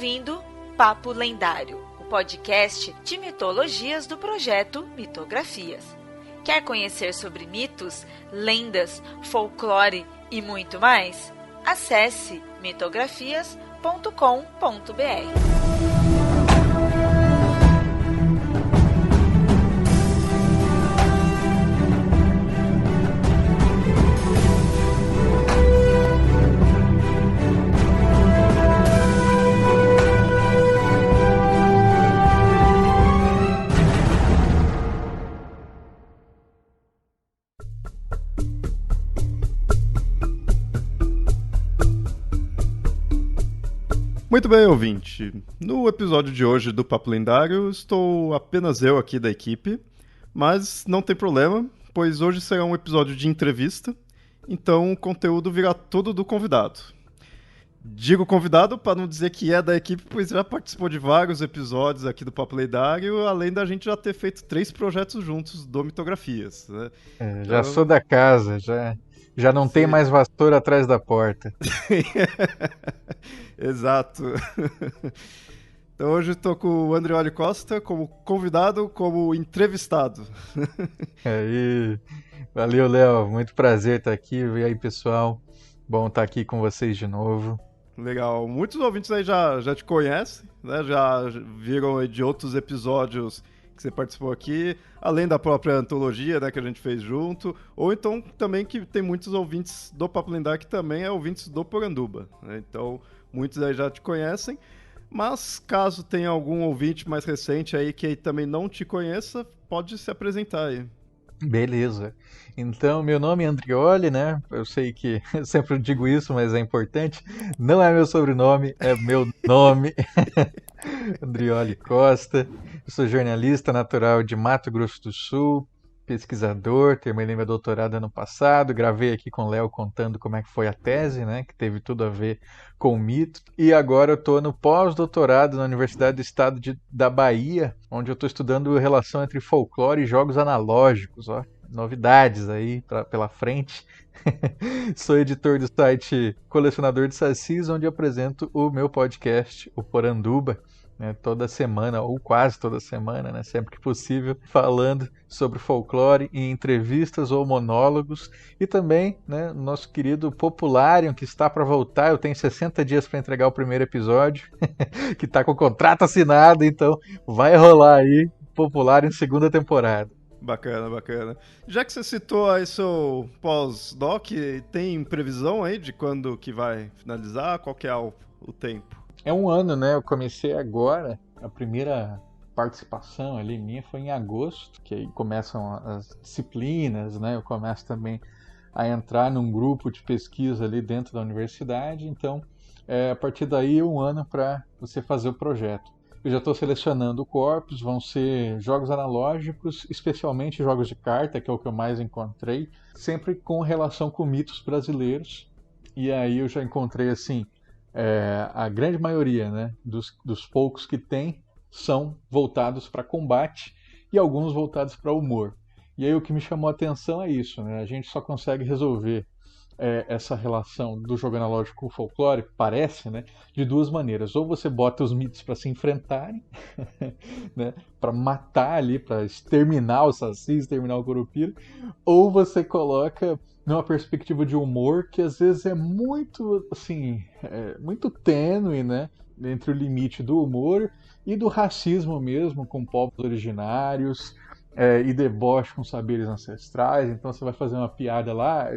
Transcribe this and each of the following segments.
ouvindo Papo Lendário, o podcast de mitologias do projeto Mitografias. Quer conhecer sobre mitos, lendas, folclore e muito mais? Acesse mitografias.com.br. Muito bem, ouvinte. No episódio de hoje do Papo Lendário, estou apenas eu aqui da equipe, mas não tem problema, pois hoje será um episódio de entrevista, então o conteúdo virá todo do convidado. Digo convidado para não dizer que é da equipe, pois já participou de vários episódios aqui do Papo Lendário, além da gente já ter feito 3 projetos juntos do Mitografias, né? Já sou da casa, já não tem mais vassoura atrás da porta. Exato. Então hoje estou com o Andrioli Costa como convidado, como entrevistado. Aí, valeu, Léo. Muito prazer estar aqui. E aí, pessoal? Bom estar aqui com vocês de novo. Legal. Muitos ouvintes aí já te conhecem, né? Já viram aí de outros episódios que você participou aqui, além da própria antologia, né, que a gente fez junto, ou então também que tem muitos ouvintes do Papo Lendário que também é ouvintes do Poranduba, né? Então, muitos aí já te conhecem, mas caso tenha algum ouvinte mais recente aí que também não te conheça, pode se apresentar aí. Beleza. Então, meu nome é Andrioli, né? Eu sei que eu sempre digo isso, mas é importante. Não é meu sobrenome, é meu nome. Andrioli Costa. Eu sou jornalista natural de Mato Grosso do Sul, pesquisador, terminei meu doutorado ano passado, gravei aqui com o Léo contando como é que foi a tese, né, que teve tudo a ver com o mito. E agora eu estou no pós-doutorado na Universidade do Estado da Bahia, onde eu estou estudando a relação entre folclore e jogos analógicos, ó. Novidades aí pela frente. Sou editor do site Colecionador de Sacis, onde eu apresento o meu podcast, o Poranduba, né, toda semana, ou quase toda semana, né, sempre que possível, falando sobre folclore em entrevistas ou monólogos. E também, né, nosso querido Popularium, que está para voltar. Eu tenho 60 dias para entregar o primeiro episódio, que está com o contrato assinado, então vai rolar aí Popularium segunda temporada. Bacana, bacana. Já que você citou aí seu pós-doc, tem previsão aí de quando que vai finalizar? Qual que é o tempo? É um ano, né? Eu comecei agora, a primeira participação ali minha foi em agosto, que aí começam as disciplinas, né? Eu começo também a entrar num grupo de pesquisa ali dentro da universidade, então a partir daí é um ano para você fazer o projeto. Eu já estou selecionando o corpus, vão ser jogos analógicos, especialmente jogos de carta, que é o que eu mais encontrei, sempre com relação com mitos brasileiros. E aí eu já encontrei assim, a grande maioria, né, dos poucos que tem são voltados para combate e alguns voltados para humor. E aí o que me chamou a atenção é isso, né? A gente só consegue resolver essa relação do jogo analógico com o folclore, parece, né, de duas maneiras. Ou você bota os mitos para se enfrentarem, né, para matar ali, para exterminar o Saci, exterminar o Curupira, ou você coloca numa perspectiva de humor que às vezes é muito, assim, muito tênue, né, entre o limite do humor e do racismo mesmo, com povos originários, e deboche com saberes ancestrais. Então você vai fazer uma piada lá,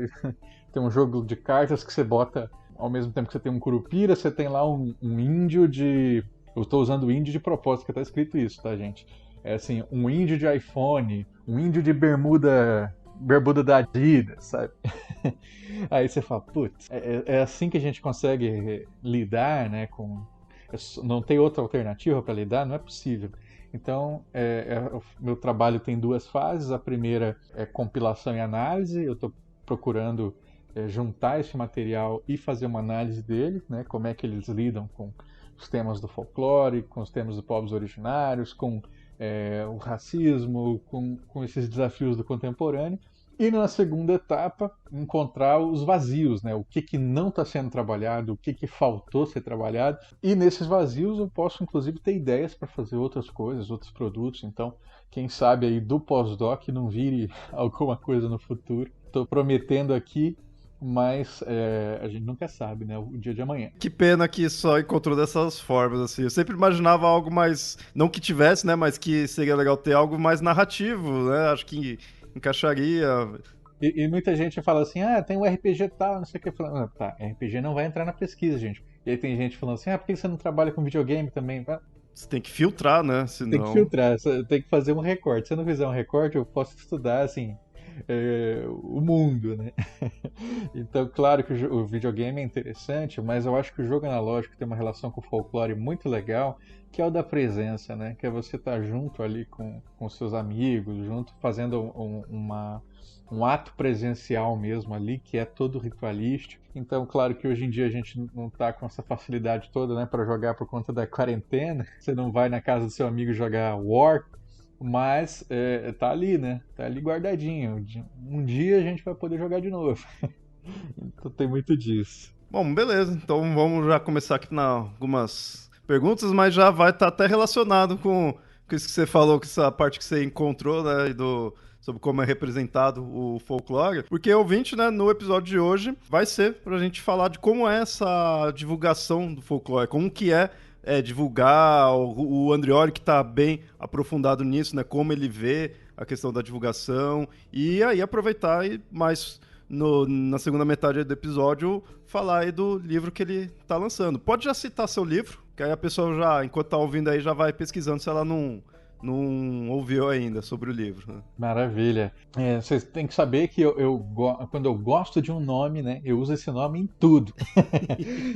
tem um jogo de cartas que você bota, ao mesmo tempo que você tem um Curupira, você tem lá um índio de... Eu estou usando índio de propósito, que tá escrito isso, tá, gente? É assim, um índio de iPhone, um índio de bermuda da Adidas, sabe? Aí você fala, putz, é assim que a gente consegue lidar, né, com... Não tem outra alternativa para lidar? Não é possível. Então, o meu trabalho tem 2 fases. A primeira é compilação e análise. Eu estou procurando juntar esse material e fazer uma análise dele, né? Como é que eles lidam com os temas do folclore, com os temas dos povos originários, com o racismo, com esses desafios do contemporâneo. E na segunda etapa, encontrar os vazios, né? O que não está sendo trabalhado, o que faltou ser trabalhado. E nesses vazios eu posso, inclusive, ter ideias para fazer outras coisas, outros produtos. Então, quem sabe aí do pós-doc não vire alguma coisa no futuro. Estou prometendo aqui, mas a gente nunca sabe, né? O dia de amanhã. Que pena que só encontrou dessas formas, assim. Eu sempre imaginava algo mais... Não que tivesse, né? Mas que seria legal ter algo mais narrativo, né? Acho que encaixaria. E muita gente fala assim, tem um RPG tal, não sei o que. Falando, tá, RPG não vai entrar na pesquisa, gente. E aí tem gente falando assim, por que você não trabalha com videogame também? Você tem que filtrar, né? Senão... Tem que filtrar, tem que fazer um recorte. Se eu não fizer um recorte, eu posso estudar, assim, o mundo, né? Então, claro que o videogame é interessante, mas eu acho que o jogo analógico tem uma relação com o folclore muito legal, que é o da presença, né? Que é você estar junto ali com seus amigos, junto fazendo um ato presencial mesmo ali, que é todo ritualístico. Então, claro que hoje em dia a gente não está com essa facilidade toda, né, para jogar por conta da quarentena. Você não vai na casa do seu amigo jogar War, mas tá ali, né? Tá ali guardadinho. Um dia a gente vai poder jogar de novo. Então tem muito disso. Bom, beleza. Então vamos já começar aqui na algumas perguntas, mas já vai estar até relacionado com isso que você falou, com essa parte que você encontrou, né, sobre como é representado o folclore. Porque, ouvinte, né, no episódio de hoje vai ser pra gente falar de como é essa divulgação do folclore, como que é divulgar, o Andrioli que tá bem aprofundado nisso, né, como ele vê a questão da divulgação, e aí aproveitar e mais na segunda metade do episódio falar aí do livro que ele tá lançando. Pode já citar seu livro, que aí a pessoa já, enquanto tá ouvindo aí, já vai pesquisando se ela não ouviu ainda sobre o livro. Né? Maravilha. Vocês têm que saber que quando eu gosto de um nome, né, eu uso esse nome em tudo.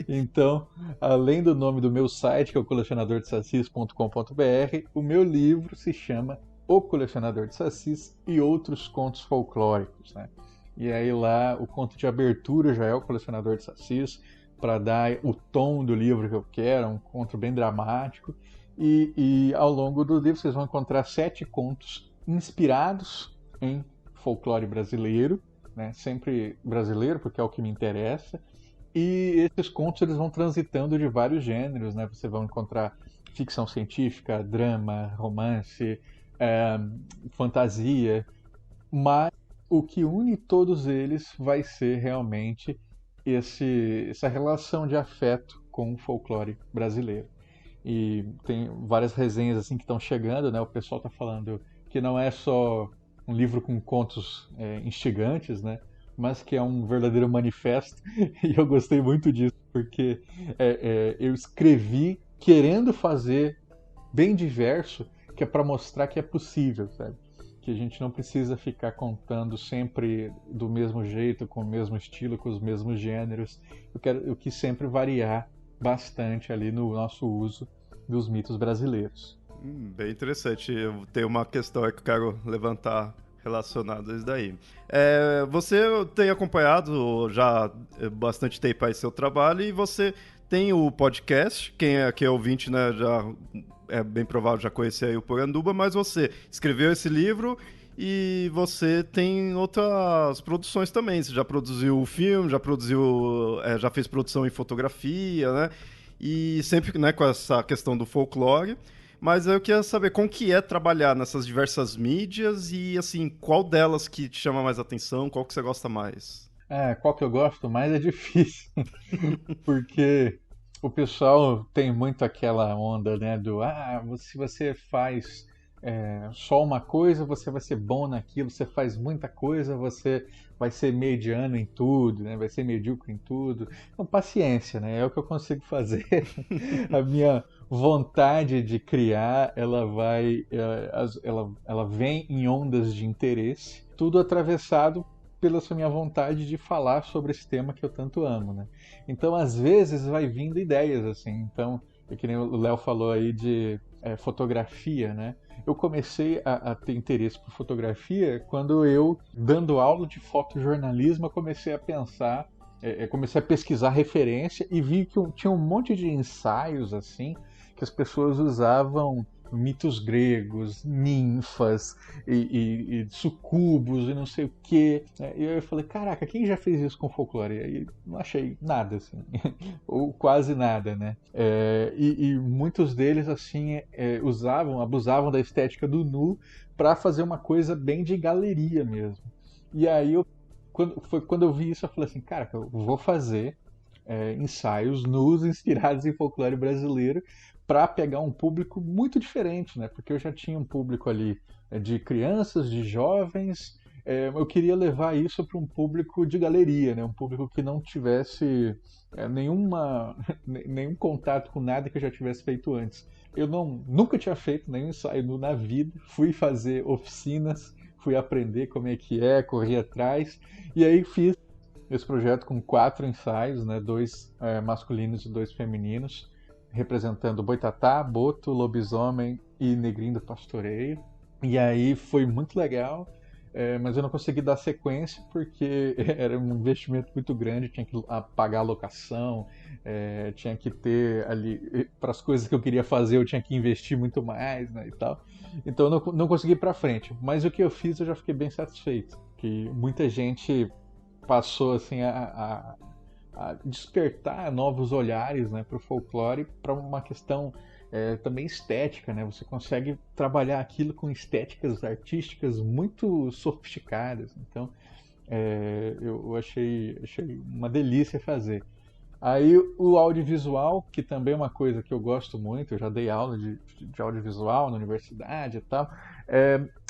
Então, além do nome do meu site, que é o colecionadordesacis.com.br, o meu livro se chama O Colecionador de Sacis e Outros Contos Folclóricos. Né? E aí lá o conto de abertura já é o Colecionador de Sacis, para dar o tom do livro que eu quero, um conto bem dramático. E ao longo do livro vocês vão encontrar 7 contos inspirados em folclore brasileiro, né? Sempre brasileiro, porque é o que me interessa. E esses contos eles vão transitando de vários gêneros, né? Vocês vão encontrar ficção científica, drama, romance, fantasia, mas o que une todos eles vai ser realmente essa relação de afeto com o folclore brasileiro. E tem várias resenhas assim que estão chegando, né? O pessoal está falando que não é só um livro com contos instigantes, né? Mas que é um verdadeiro manifesto. E eu gostei muito disso, porque eu escrevi querendo fazer bem diverso, que é para mostrar que é possível, sabe? Que a gente não precisa ficar contando sempre do mesmo jeito, com o mesmo estilo, com os mesmos gêneros. Eu quis sempre variar bastante ali no nosso uso dos mitos brasileiros. Bem interessante. Eu tenho uma questão que eu quero levantar relacionada a isso daí. Você tem acompanhado já bastante tempo aí seu trabalho e você tem o podcast, quem é ouvinte, né, já é bem provável já conhecer aí o Poranduba, mas você escreveu esse livro e você tem outras produções também. Você já produziu filme, já fez produção em fotografia, né? E sempre, né, com essa questão do folclore. Mas eu queria saber como que é trabalhar nessas diversas mídias e, assim, qual delas que te chama mais atenção, qual que você gosta mais? Qual que eu gosto mais é difícil, porque o pessoal tem muito aquela onda, né, se você faz só uma coisa, você vai ser bom naquilo, você faz muita coisa, você vai ser mediano em tudo, né, vai ser medíocre em tudo. Então, paciência, né, é o que eu consigo fazer. A minha vontade de criar, ela vem em ondas de interesse, tudo atravessado pela minha vontade de falar sobre esse tema que eu tanto amo, né? Então, às vezes, vai vindo ideias, assim. Então, que nem o Léo falou aí de fotografia, né? Eu comecei a ter interesse por fotografia quando eu, dando aula de fotojornalismo, eu comecei a pensar, comecei a pesquisar referência e vi que tinha um monte de ensaios, assim, que as pessoas usavam mitos gregos, ninfas e sucubos e não sei o quê. E eu falei, caraca, quem já fez isso com folclore? E aí não achei nada, assim, ou quase nada, né? E muitos deles, assim, abusavam da estética do nu para fazer uma coisa bem de galeria mesmo. E aí, quando eu vi isso, eu falei assim, cara, eu vou fazer ensaios nus inspirados em folclore brasileiro para pegar um público muito diferente, né? Porque eu já tinha um público ali de crianças, de jovens. Eu queria levar isso para um público de galeria, né? Um público que não tivesse nenhum contato com nada que eu já tivesse feito antes. Eu nunca tinha feito nenhum ensaio nu na vida. Fui fazer oficinas, fui aprender como é que corri atrás e aí fiz esse projeto com 4 ensaios, né? 2 masculinos e 2 femininos, representando Boitatá, Boto, Lobisomem e Negrinho do Pastoreio. E aí foi muito legal, mas eu não consegui dar sequência porque era um investimento muito grande, tinha que pagar a locação, tinha que ter ali, para as coisas que eu queria fazer eu tinha que investir muito mais, né, e tal. Então eu não consegui ir para frente, mas o que eu fiz eu já fiquei bem satisfeito, que muita gente passou assim a despertar novos olhares, né, para o folclore, para uma questão também estética, né? Você consegue trabalhar aquilo com estéticas artísticas muito sofisticadas. Então, eu achei uma delícia fazer. Aí o audiovisual, que também é uma coisa que eu gosto muito, eu já dei aula de audiovisual na universidade e tal,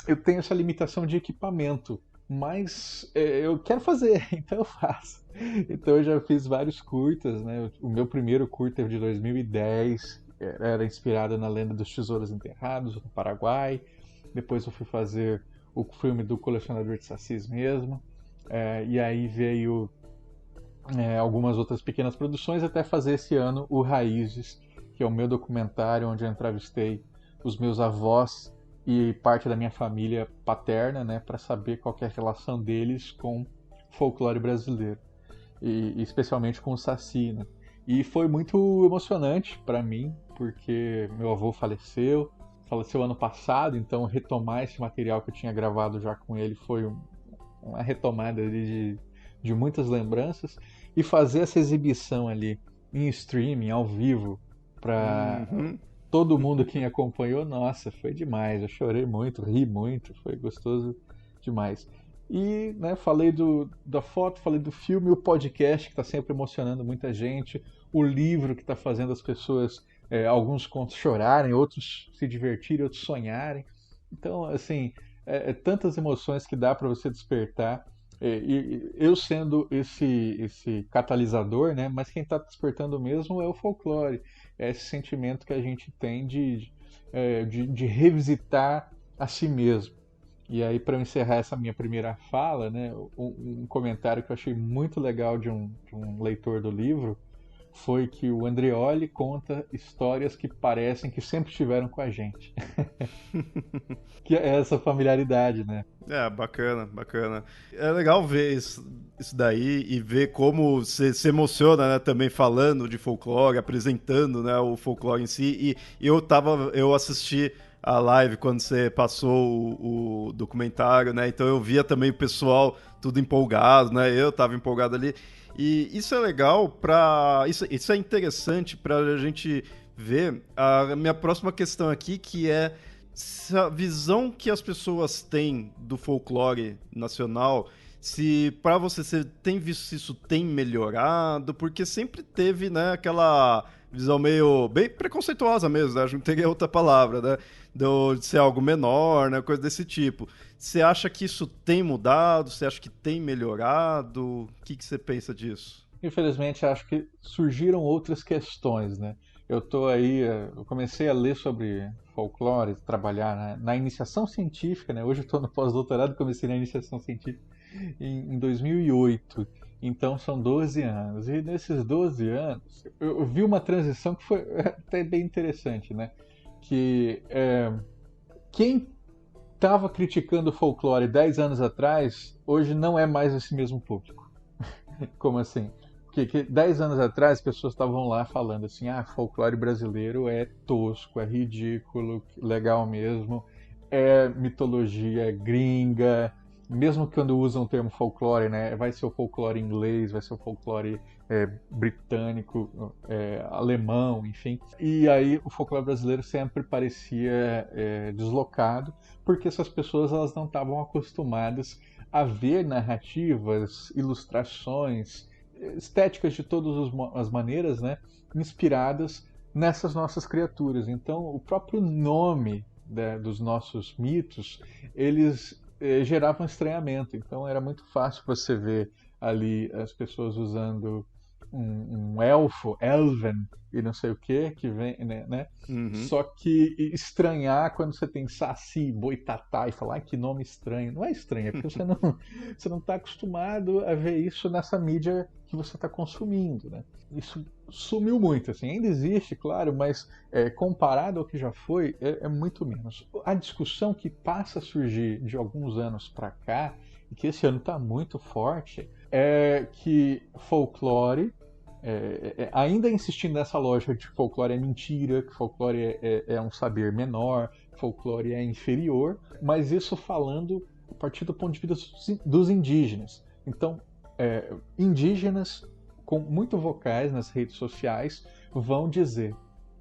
eu tenho essa limitação de equipamento, mas eu quero fazer, então eu faço. Então eu já fiz vários curtas, né? O meu primeiro curta é de 2010, era inspirado na lenda dos tesouros enterrados no Paraguai. Depois eu fui fazer o filme do Colecionador de Sacis mesmo, e aí veio algumas outras pequenas produções, até fazer esse ano o Raízes, que é o meu documentário onde eu entrevistei os meus avós e parte da minha família paterna, né, para saber qual que é a relação deles com folclore brasileiro, e especialmente com o Saci, né? E foi muito emocionante para mim, porque meu avô faleceu ano passado, então retomar esse material que eu tinha gravado já com ele foi uma retomada ali de muitas lembranças, e fazer essa exibição ali em streaming, ao vivo, para todo mundo que me acompanhou, nossa, foi demais. Eu chorei muito, ri muito, foi gostoso demais. E, né, falei da foto, falei do filme, o podcast que está sempre emocionando muita gente, o livro que está fazendo as pessoas, alguns contos chorarem, outros se divertirem, outros sonharem. Então, assim, tantas emoções que dá para você despertar. E eu sendo esse catalisador, né? Mas quem está despertando mesmo é o folclore, é esse sentimento que a gente tem de revisitar a si mesmo. E aí, para eu encerrar essa minha primeira fala, né, um comentário que eu achei muito legal de um leitor do livro foi que o Andreoli conta histórias que parecem que sempre estiveram com a gente. Que é essa familiaridade, né? Bacana, bacana. É legal ver isso daí e ver como você se emociona, né, também falando de folclore, apresentando, né, o folclore em si. E eu assisti a live quando você passou o documentário, né? Então eu via também o pessoal tudo empolgado, né? Eu tava empolgado ali. E isso é legal isso é interessante para a gente ver a minha próxima questão aqui, que é essa visão que as pessoas têm do folclore nacional, se para você tem visto se isso tem melhorado, porque sempre teve, né, aquela visão meio bem preconceituosa mesmo, né? Acho que não teria outra palavra, né? De ser algo menor, né? Coisa desse tipo. Você acha que isso tem mudado? Você acha que tem melhorado? O que você pensa disso? Infelizmente, acho que surgiram outras questões, né? Eu comecei a ler sobre folclore, trabalhar na iniciação científica, né? Hoje eu estou no pós-doutorado, comecei na iniciação científica em 2008. Então são 12 anos. E nesses 12 anos, eu vi uma transição que foi até bem interessante, né? Que quem estava criticando o folclore 10 anos atrás, hoje não é mais esse mesmo público. Como assim? que 10 anos atrás as pessoas estavam lá falando assim, folclore brasileiro é tosco, é ridículo, legal mesmo, é mitologia gringa, mesmo quando usam o termo folclore, né, vai ser o folclore inglês, vai ser o folclore britânico, alemão, enfim. E aí o folclore brasileiro sempre parecia deslocado, porque essas pessoas elas não estavam acostumadas a ver narrativas, ilustrações, estéticas de todas as maneiras, né, inspiradas nessas nossas criaturas. Então, o próprio nome, né, dos nossos mitos, eles geravam estranhamento. Então, era muito fácil você ver ali as pessoas usando um elfo, elven, e não sei o que vem, né? Uhum. Só que estranhar quando você tem Saci, Boitatá e falar que nome estranho. Não é estranho, é porque você não está acostumado a ver isso nessa mídia que você está consumindo, né? Isso sumiu muito, assim, ainda existe, claro, mas comparado ao que já foi, é muito menos. A discussão que passa a surgir de alguns anos para cá, e que esse ano está muito forte, é que folclore, ainda insistindo nessa lógica de que folclore é mentira, que folclore é um saber menor, folclore é inferior, mas isso falando a partir do ponto de vista dos indígenas. Então, indígenas com muito vocais nas redes sociais vão dizer: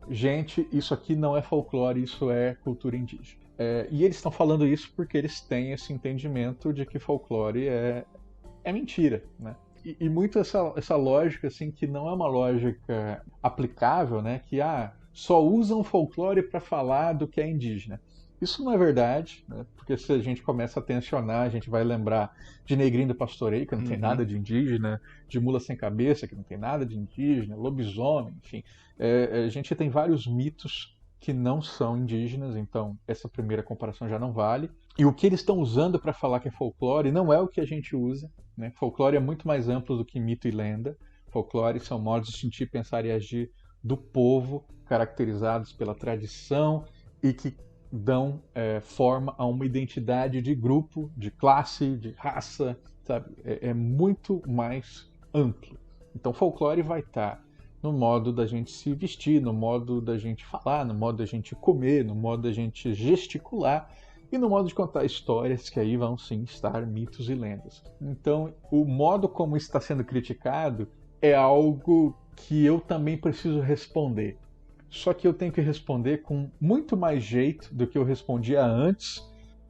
gente, isso aqui não é folclore, isso é cultura indígena. E eles estão falando isso porque eles têm esse entendimento de que folclore é mentira, né? E muito essa lógica, assim, que não é uma lógica aplicável, né? Que só usam folclore para falar do que é indígena. Isso não é verdade, né? Porque se a gente começa a tensionar, a gente vai lembrar de Negrinho do Pastoreio, que não tem nada de indígena, de Mula Sem Cabeça, que não tem nada de indígena, lobisomem, enfim. A gente tem vários mitos que não são indígenas, então essa primeira comparação já não vale. E o que eles estão usando para falar que é folclore não é o que a gente usa, né? Folclore é muito mais amplo do que mito e lenda. Folclore são modos de sentir, pensar e agir do povo, caracterizados pela tradição e que dão forma a uma identidade de grupo, de classe, de raça, sabe? É muito mais amplo. Então folclore vai estar no modo da gente se vestir, no modo da gente falar, no modo da gente comer, no modo da gente gesticular e no modo de contar histórias, que aí vão sim estar mitos e lendas. Então, o modo como está sendo criticado é algo que eu também preciso responder. Só que eu tenho que responder com muito mais jeito do que eu respondia antes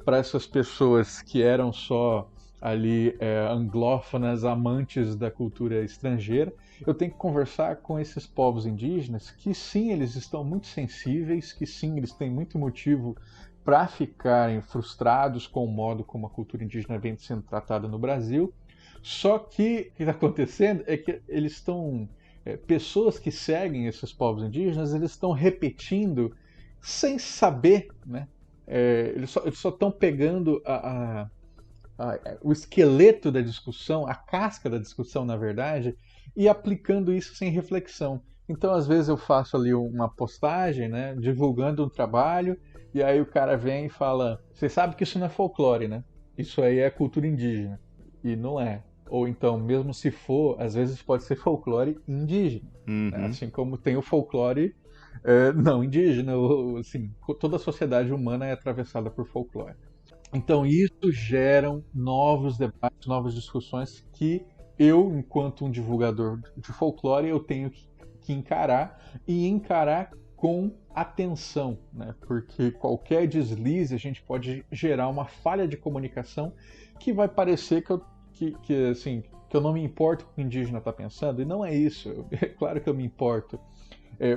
para essas pessoas que eram só ali anglófonas, amantes da cultura estrangeira. Eu tenho que conversar com esses povos indígenas que sim, eles estão muito sensíveis, que sim, eles têm muito motivo para ficarem frustrados com o modo como a cultura indígena vem sendo tratada no Brasil. Só que o que está acontecendo é que eles estão... pessoas que seguem esses povos indígenas, eles estão repetindo sem saber, né? Eles só estão pegando o esqueleto da discussão, a casca da discussão, na verdade, e aplicando isso sem reflexão. Então, às vezes eu faço ali uma postagem, né, divulgando um trabalho, e aí o cara vem e fala: você sabe que isso não é folclore, né? Isso aí é cultura indígena. E não é. Ou então, mesmo se for, às vezes pode ser folclore indígena. Né? Assim como tem o folclore não indígena. Ou, assim, toda a sociedade humana é atravessada por folclore. Então isso gera novos debates, novas discussões que eu, enquanto um divulgador de folclore, eu tenho que encarar e encarar com atenção, né? Porque qualquer deslize a gente pode gerar uma falha de comunicação que vai parecer que eu não me importo com o que o indígena está pensando, e não é isso. É claro que eu me importo.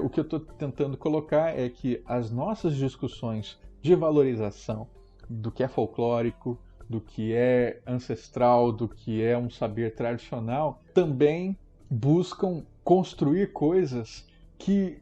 O que eu estou tentando colocar é que as nossas discussões de valorização do que é folclórico, do que é ancestral, do que é um saber tradicional, também buscam construir coisas que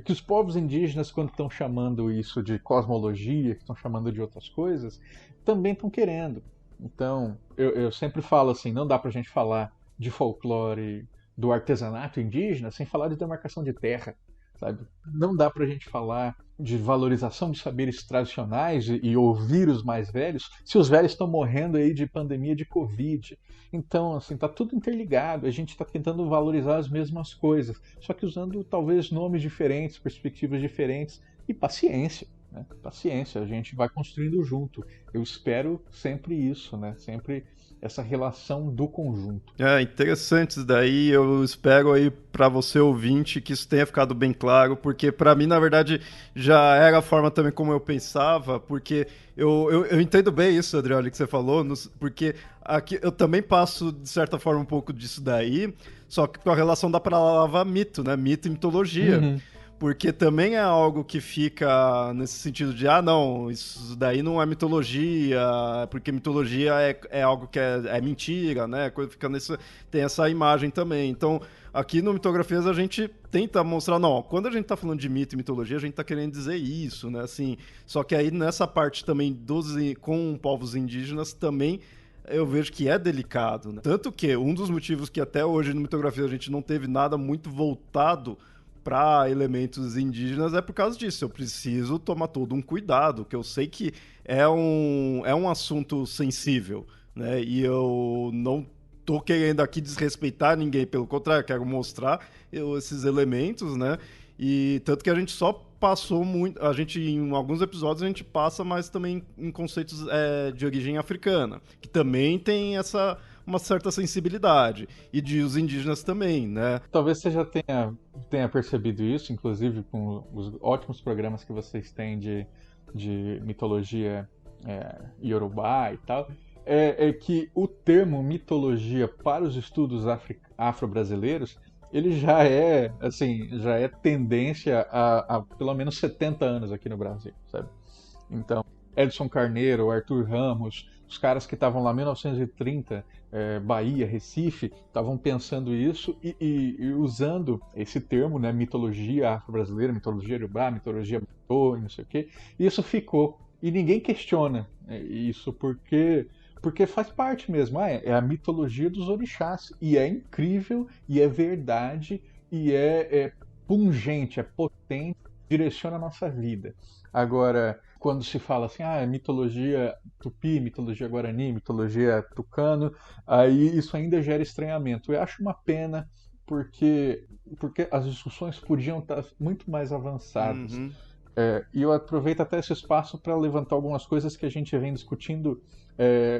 os povos indígenas, quando estão chamando isso de cosmologia, que estão chamando de outras coisas, também estão querendo. Então, eu sempre falo assim, não dá pra gente falar de folclore, do artesanato indígena, sem falar de demarcação de terra. sabe? Não dá pra gente falar de valorização dos saberes tradicionais e ouvir os mais velhos se os velhos estão morrendo aí de pandemia de Covid. Então, assim, tá tudo interligado, a gente está tentando valorizar as mesmas coisas, só que usando talvez nomes diferentes, perspectivas diferentes e paciência. Né? Paciência, a gente vai construindo junto. Eu espero sempre isso, né? Sempre essa relação do conjunto. Interessante isso daí. Eu espero aí para você ouvinte que isso tenha ficado bem claro, porque para mim, na verdade, já era a forma também como eu pensava, porque eu entendo bem isso, Adriano, que você falou, porque aqui eu também passo, de certa forma, um pouco disso daí, só que com a relação da palavra mito, né? Mito e mitologia. Uhum. Porque também é algo que fica nesse sentido de, não, isso daí não é mitologia, porque mitologia é algo que é mentira, né? Fica tem essa imagem também. Então, aqui no Mitografias a gente tenta mostrar, não, quando a gente tá falando de mito e mitologia, a gente tá querendo dizer isso, né? Assim, só que aí nessa parte também com povos indígenas também eu vejo que é delicado, né? Tanto que um dos motivos que até hoje no Mitografias a gente não teve nada muito voltado para elementos indígenas é por causa disso. Eu preciso tomar todo um cuidado, que eu sei que é um assunto sensível, né? E eu não tô querendo aqui desrespeitar ninguém, pelo contrário, quero mostrar esses elementos, né? E tanto que a gente só passou muito, a gente em alguns episódios a gente passa, mas também em conceitos de origem africana, que também tem uma certa sensibilidade, e de os indígenas também, né? Talvez você já tenha percebido isso, inclusive com os ótimos programas que vocês têm de mitologia iorubá e tal, é que o termo mitologia para os estudos afro-brasileiros ele já é tendência há pelo menos 70 anos aqui no Brasil, sabe? Então, Edson Carneiro, Arthur Ramos, os caras que estavam lá em 1930, Bahia, Recife, estavam pensando isso e usando esse termo, né, mitologia afro-brasileira, mitologia iorubá, mitologia Matô, não sei o quê. E isso ficou. E ninguém questiona isso porque faz parte mesmo. É a mitologia dos orixás. E é incrível, e é verdade, e é pungente, é potente, direciona a nossa vida. Agora, quando se fala assim, mitologia tupi, mitologia guarani, mitologia tucano, aí isso ainda gera estranhamento. Eu acho uma pena, porque as discussões podiam estar muito mais avançadas. Uhum. E eu aproveito até esse espaço para levantar algumas coisas que a gente vem discutindo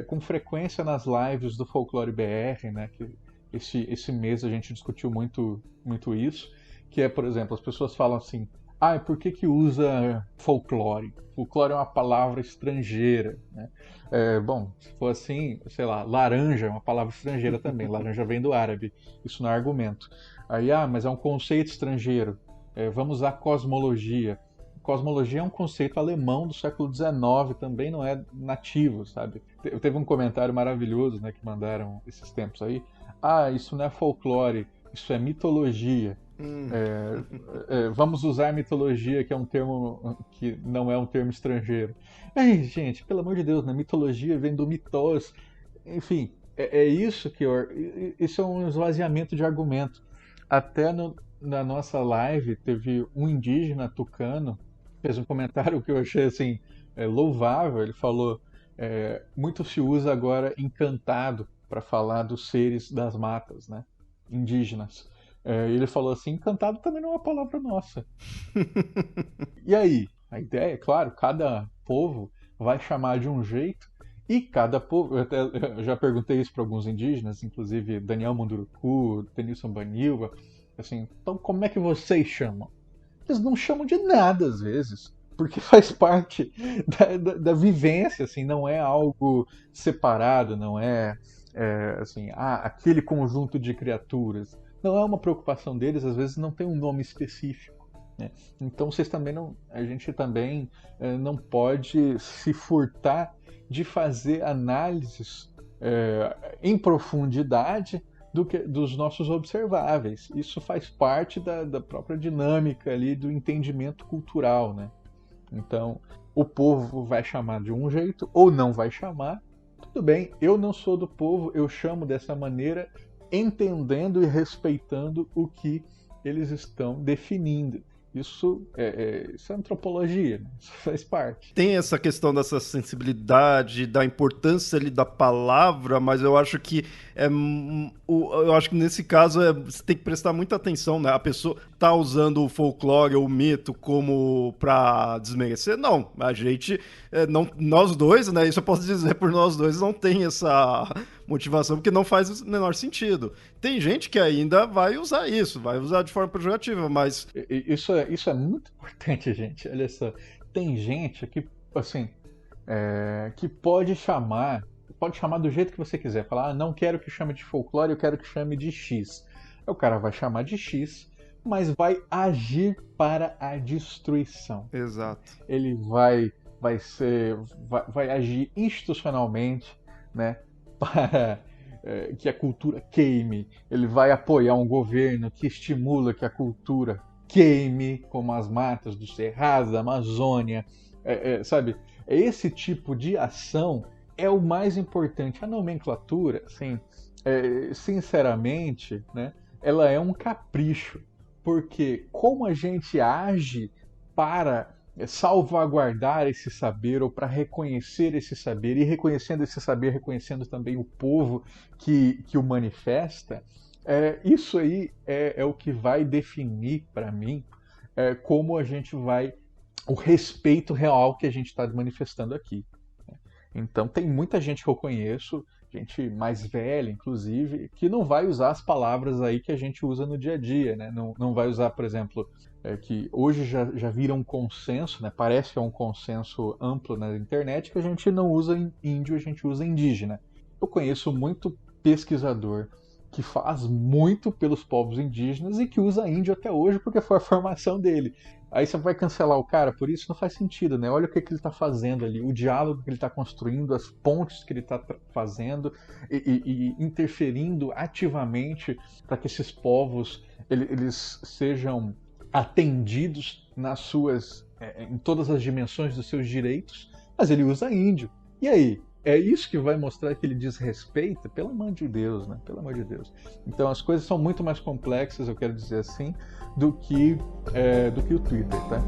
com frequência nas lives do Folclore BR, né? Que esse mês a gente discutiu muito, muito isso, que é, por exemplo, as pessoas falam assim, por que usa folclore? Folclore é uma palavra estrangeira, né? Bom, se for assim, sei lá, laranja é uma palavra estrangeira também, laranja vem do árabe, isso não é argumento. Aí, mas é um conceito estrangeiro, vamos usar cosmologia. Cosmologia é um conceito alemão do século XIX, também não é nativo, sabe? Teve um comentário maravilhoso, né, que mandaram esses tempos aí. Isso não é folclore, isso é mitologia. Vamos usar mitologia, que é um termo que não é um termo estrangeiro. Gente, pelo amor de Deus, né? Mitologia vem do mitos. Enfim, isso que isso é um esvaziamento de argumento. Até na nossa live teve um indígena tucano fez um comentário que eu achei assim louvável. Ele falou: muito se usa agora encantado para falar dos seres das matas, né? Indígenas. Ele falou assim: encantado também não é uma palavra nossa. E aí? A ideia, claro, cada povo vai chamar de um jeito e cada povo. Eu já perguntei isso para alguns indígenas, inclusive Daniel Munduruku, Denilson Banilva. Assim, então como é que vocês chamam? Eles não chamam de nada às vezes, porque faz parte da vivência, assim, não é algo separado, não assim, aquele conjunto de criaturas. Não é uma preocupação deles, às vezes não tem um nome específico, né? Então a gente também não pode se furtar de fazer análises em profundidade dos nossos observáveis. Isso faz parte da própria dinâmica ali do entendimento cultural, né? Então, o povo vai chamar de um jeito ou não vai chamar. Tudo bem, eu não sou do povo, eu chamo dessa maneira, entendendo e respeitando o que eles estão definindo. Isso isso é antropologia, né? Isso faz parte. Tem essa questão dessa sensibilidade, da importância ali da palavra, mas eu acho que eu acho que nesse caso você tem que prestar muita atenção, né? A pessoa tá usando o folclore ou o mito como para desmerecer? Não, a gente não, nós dois, né? Isso eu posso dizer por nós dois, não tem essa motivação porque não faz o menor sentido. Tem gente que ainda vai usar isso, vai usar de forma pejorativa, mas Isso é muito importante, gente. Olha só, tem gente que, assim, que pode chamar do jeito que você quiser. Falar, não quero que chame de folclore, eu quero que chame de X. O cara vai chamar de X, mas vai agir para a destruição. exato. Ele vai agir institucionalmente, né, para que a cultura queime. Ele vai apoiar um governo que estimula que a cultura queime, como as matas do Cerrado, da Amazônia, sabe? Esse tipo de ação é o mais importante. A nomenclatura, assim, sinceramente, né, ela é um capricho, porque como a gente age para salvaguardar esse saber ou para reconhecer esse saber, e reconhecendo esse saber, reconhecendo também o povo que o manifesta, isso aí é o que vai definir para mim como a gente vai, o respeito real que a gente está manifestando aqui. Então tem muita gente que eu conheço, gente mais velha, inclusive, que não vai usar as palavras aí que a gente usa no dia a dia, né? Não vai usar, por exemplo, que hoje já vira um consenso, né? Parece que é um consenso amplo na internet, que a gente não usa índio, a gente usa indígena. Eu conheço muito pesquisador que faz muito pelos povos indígenas e que usa índio até hoje porque foi a formação dele. Aí você vai cancelar o cara por isso? Não faz sentido, né? Olha o que ele está fazendo ali, o diálogo que ele está construindo, as pontes que ele está fazendo e interferindo ativamente para que esses povos eles sejam atendidos em todas as dimensões dos seus direitos, mas ele usa índio. E aí? É isso que vai mostrar que ele desrespeita? Pelo amor de Deus, né? Pelo amor de Deus. Então as coisas são muito mais complexas, eu quero dizer assim, do que o Twitter, tá?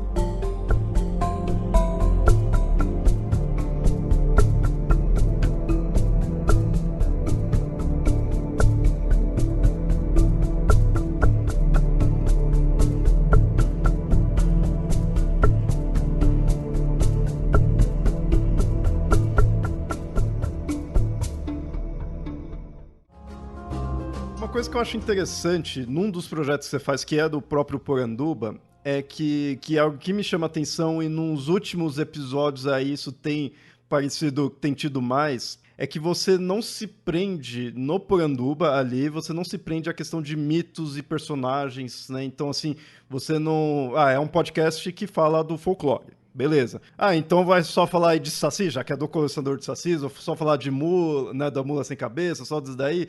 Uma coisa que eu acho interessante num dos projetos que você faz, que é do próprio Poranduba, é que é algo que me chama atenção e nos últimos episódios aí isso tem parecido, tem tido mais, é que você não se prende no Poranduba ali, você não se prende à questão de mitos e personagens, né? Então, assim, você não... é um podcast que fala do folclore. Beleza. Então vai só falar aí de Saci, já que é do colecionador de Sacis, ou só falar de mula, né, da mula sem cabeça, só disso daí.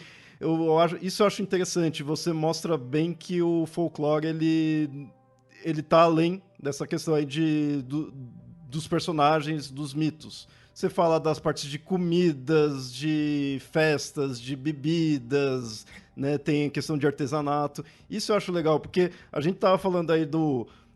Isso eu acho interessante. Você mostra bem que o folclore, ele tá além dessa questão aí dos personagens, dos mitos. Você fala das partes de comidas, de festas, de bebidas, né? Tem questão de artesanato. Isso eu acho legal, porque a gente tava falando aí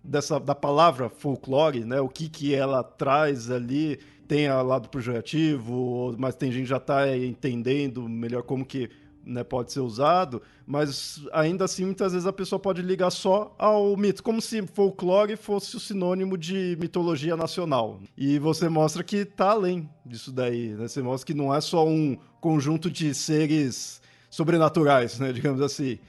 da palavra folclore, né? O que ela traz ali. Tem o lado projetivo, mas tem gente que já está entendendo melhor como que, né, pode ser usado, mas ainda assim muitas vezes a pessoa pode ligar só ao mito, como se folclore fosse o sinônimo de mitologia nacional. E você mostra que está além disso daí, né? Você mostra que não é só um conjunto de seres sobrenaturais, né, digamos assim.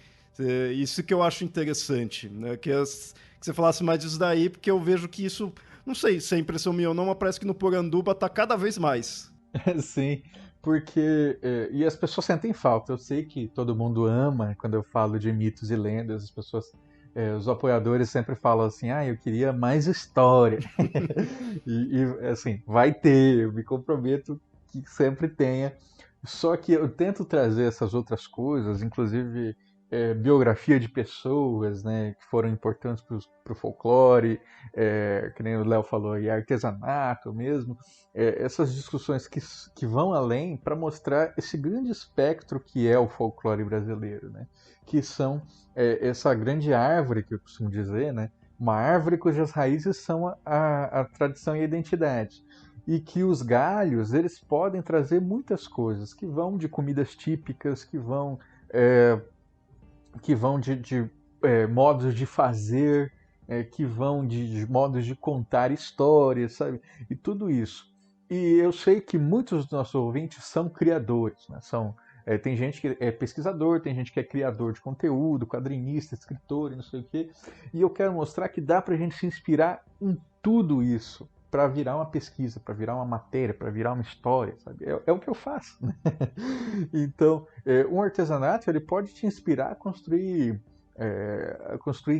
Isso que eu acho interessante, né? Que você falasse mais disso daí, porque eu vejo que isso, não sei se é impressão minha ou não, mas parece que no Poranduba tá cada vez mais. Sim, porque. E as pessoas sentem falta. Eu sei que todo mundo ama quando eu falo de mitos e lendas, as pessoas. Os apoiadores sempre falam assim, eu queria mais história. Assim, vai ter, eu me comprometo que sempre tenha. Só que eu tento trazer essas outras coisas, inclusive biografia de pessoas, né, que foram importantes para o folclore, que nem o Léo falou, e artesanato mesmo, essas discussões que vão além para mostrar esse grande espectro que é o folclore brasileiro, né, que são essa grande árvore que eu costumo dizer, né, uma árvore cujas raízes são a tradição e a identidade. E que os galhos, eles podem trazer muitas coisas, que vão de comidas típicas, que vão de modos de fazer, que vão de modos de contar histórias, sabe? E tudo isso. E eu sei que muitos dos nossos ouvintes são criadores, né? Tem gente que é pesquisador, tem gente que é criador de conteúdo, quadrinista, escritor e não sei o quê. E eu quero mostrar que dá pra gente se inspirar em tudo isso para virar uma pesquisa, para virar uma matéria, para virar uma história, sabe? É o que eu faço, né? Então, um artesanato ele pode te inspirar a construir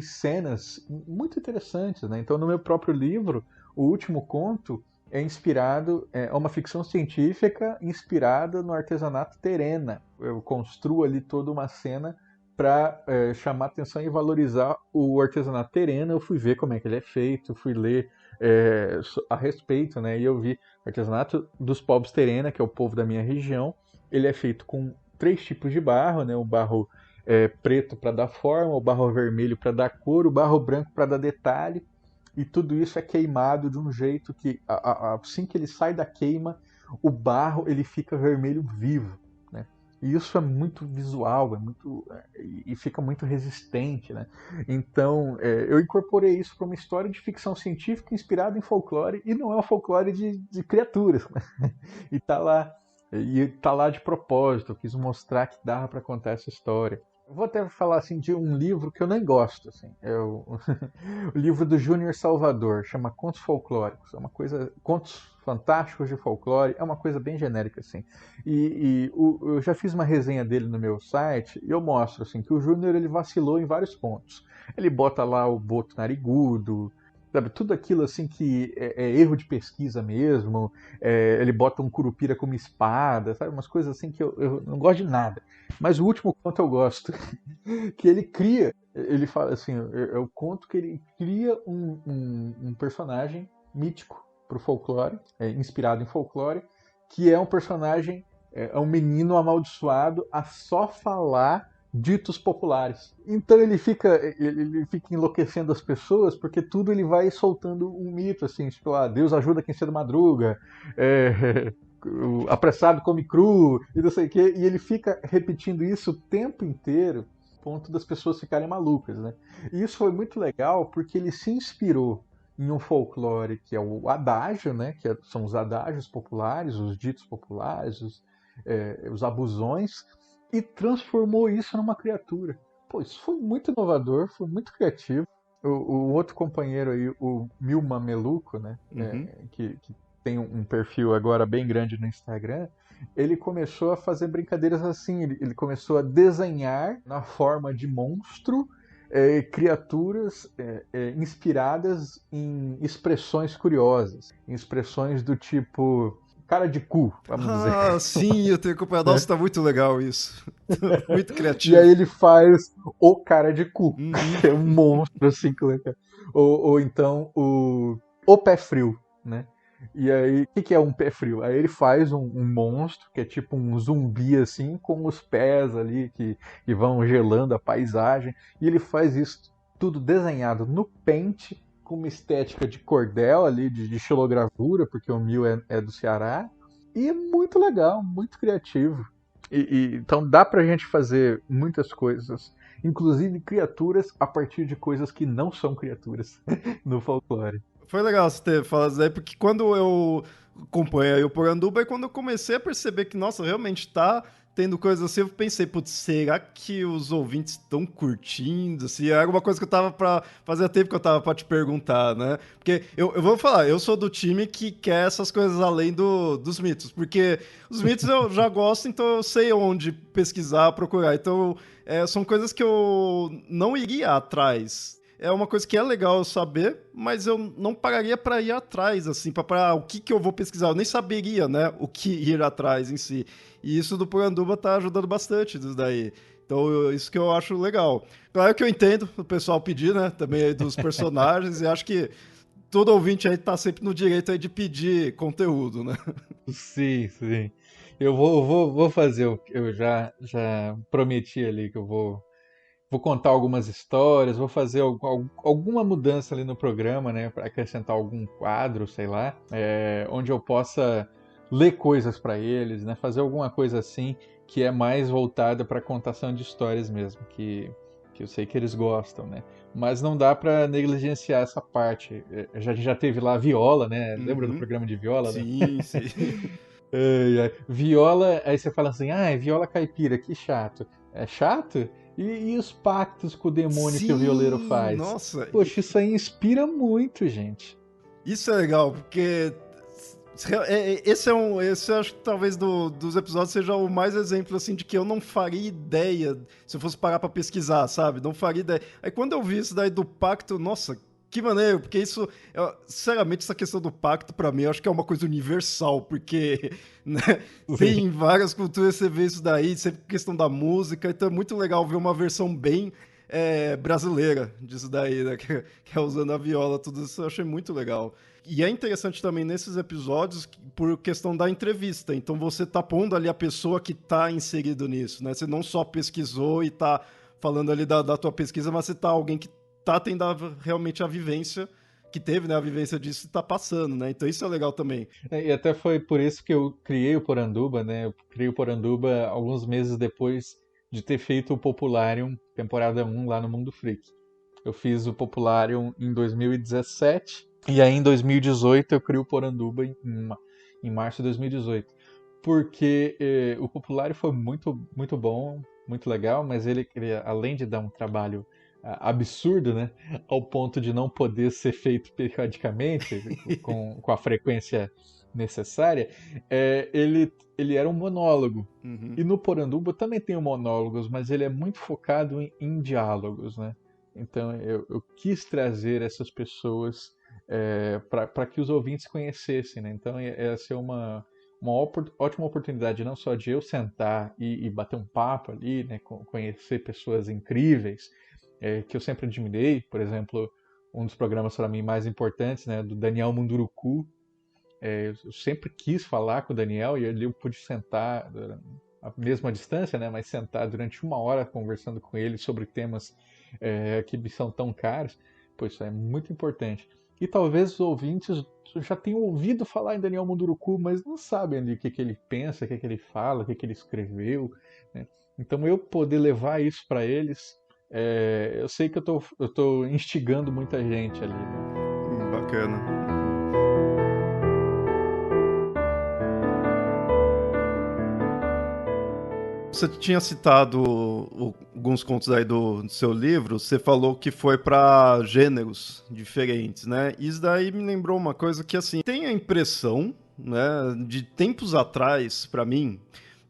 cenas muito interessantes, né? Então, no meu próprio livro, o último conto é uma ficção científica inspirada no artesanato terena. Eu construo ali toda uma cena para chamar atenção e valorizar o artesanato terena. Eu fui ver como é que ele é feito, fui ler a respeito, né? E eu vi o artesanato dos povos terena, que é o povo da minha região. Ele é feito com 3 tipos de barro, né? O barro preto para dar forma, o barro vermelho para dar cor, o barro branco para dar detalhe. E tudo isso é queimado de um jeito que, assim que ele sai da queima, o barro ele fica vermelho vivo, né? E isso é muito visual, e fica muito resistente, né? Então, eu incorporei isso para uma história de ficção científica inspirada em folclore, e não é um folclore de criaturas, né? E tá lá de propósito. Eu quis mostrar que dava para contar essa história. Vou até falar assim de um livro que eu nem gosto, assim. O livro do Júnior Salvador, chama Contos Folclóricos. É uma coisa, contos fantásticos de folclore, é uma coisa bem genérica assim. Eu já fiz uma resenha dele no meu site e eu mostro assim que o Júnior ele vacilou em vários pontos. Ele bota lá o boto narigudo, sabe, tudo aquilo assim que é erro de pesquisa mesmo. Ele bota um curupira como espada, sabe, umas coisas assim que eu não gosto de nada. Mas o último conto eu gosto, que ele fala assim, é o conto que ele cria um personagem mítico para o folclore, inspirado em folclore, que é um personagem, é um menino amaldiçoado a só falar ditos populares. Então ele fica enlouquecendo as pessoas porque tudo ele vai soltando um mito, assim, tipo, Deus ajuda quem cedo madruga, o apressado come cru, e não sei o quê, e ele fica repetindo isso o tempo inteiro, a ponto das pessoas ficarem malucas, né? E isso foi muito legal porque ele se inspirou em um folclore que é o adágio, né? São os adágios populares, os ditos populares, os abusões, e transformou isso numa criatura. Pô, isso foi muito inovador, foi muito criativo. O outro companheiro aí, o Mil Mameluco, né? Que tem um perfil agora bem grande no Instagram, ele começou a fazer brincadeiras assim, ele começou a desenhar na forma de monstro criaturas inspiradas em expressões curiosas, em expressões do tipo cara de cu, vamos dizer. Ah, sim, eu tenho acompanhado. Nossa, tá muito legal isso. Muito E criativo. aí ele faz o cara de cu, Uhum. que é um monstro, assim, ou então o pé frio, né? E aí, o que é um pé frio? Aí ele faz um monstro, que é tipo um zumbi, assim, com os pés ali, que vão gelando a paisagem, e ele faz isso tudo desenhado no Paint, com uma estética de cordel ali, de xilogravura, porque o Mil é do Ceará, e é muito legal, muito criativo. Então dá pra gente fazer muitas coisas, inclusive criaturas a partir de coisas que não são criaturas no folclore. Foi legal você ter falado isso aí, porque quando eu acompanho aí o Poranduba, e quando eu comecei a perceber que, nossa, realmente tá tendo coisas assim, eu pensei, putz, será que os ouvintes estão curtindo? Assim, era uma coisa que eu tava pra... Fazia tempo que eu tava pra te perguntar, né? Porque eu vou falar, eu sou do time que quer essas coisas além dos mitos, porque os mitos eu já gosto, então eu sei onde pesquisar, procurar. Então, são coisas que eu não iria atrás. É uma coisa que é legal eu saber, mas eu não pararia para ir atrás, assim, para o que eu vou pesquisar. Eu nem saberia, né, o que ir atrás em si. E isso do Poranduba tá ajudando bastante disso daí. Então, isso que eu acho legal. Claro que eu entendo o pessoal pedir, né, também aí dos personagens, e acho que todo ouvinte aí tá sempre no direito aí de pedir conteúdo, né? Sim, sim. Eu vou fazer, eu já prometi ali que eu vou vou contar algumas histórias, vou fazer alguma mudança ali no programa, né, para acrescentar algum quadro, sei lá, onde eu possa ler coisas para eles, né, fazer alguma coisa assim que é mais voltada para contação de histórias mesmo, que eu sei que eles gostam, né? Mas não dá para negligenciar essa parte. Já teve lá a viola, né? Lembra do Uhum. programa de viola, né? Sim, sim. Viola, aí você fala assim, é viola caipira, que chato. É chato? E os pactos com o demônio que o violeiro Sim, faz? nossa, Poxa, isso aí inspira muito, gente. isso é legal, porque esse eu acho que talvez dos episódios seja o mais exemplo assim de que eu não faria ideia se eu fosse parar pra pesquisar, sabe? Não faria ideia. Aí quando eu vi isso daí do pacto, nossa, que maneiro, porque isso, sinceramente, essa questão do pacto pra mim, eu acho que é uma coisa universal, porque né, tem em várias culturas você vê isso daí, sempre questão da música, então é muito legal ver uma versão bem brasileira disso daí, né? Que é usando a viola, tudo isso eu achei muito legal. E é interessante também nesses episódios por questão da entrevista. Então você tá pondo ali a pessoa que tá inserido nisso, né? Você não só pesquisou e tá falando ali da tua pesquisa, mas você tá alguém que tá tendo realmente a vivência, que teve, né, a vivência disso e tá passando, né? Então isso é legal também. E até foi por isso que eu criei o Poranduba, né? Eu criei o Poranduba alguns meses depois de ter feito o Popularium temporada 1 lá no Mundo Freak. Eu fiz o Popularium em 2017 e aí em 2018 eu criei o Poranduba em março de 2018. Porque o Popularium foi muito bom, muito legal, mas ele além de dar um trabalho absurdo, né, ao ponto de não poder ser feito periodicamente, com a frequência necessária, ele era um monólogo. Uhum. E no Poranduba também tem monólogos, mas ele é muito focado em diálogos, né? Então eu quis trazer essas pessoas para que os ouvintes conhecessem, né? Então ia ser uma ótima oportunidade não só de eu sentar e bater um papo ali, né? Conhecer pessoas incríveis, que eu sempre admirei, por exemplo, um dos programas para mim mais importantes, né? Do Daniel Munduruku. Eu sempre quis falar com o Daniel e ali eu pude sentar a mesma distância, né? Mas sentar durante 1 hora conversando com ele sobre temas que me são tão caros. Pois isso é muito importante. E talvez os ouvintes já tenham ouvido falar em Daniel Munduruku, mas não sabem ali o que ele pensa, o que ele fala, o que ele escreveu, né? Então eu poder levar isso para eles, eu sei que eu tô instigando muita gente ali, né? Bacana. Você tinha citado alguns contos aí do seu livro, você falou que foi para gêneros diferentes, né? Isso daí me lembrou uma coisa que, assim, tem a impressão, né, de tempos atrás, para mim,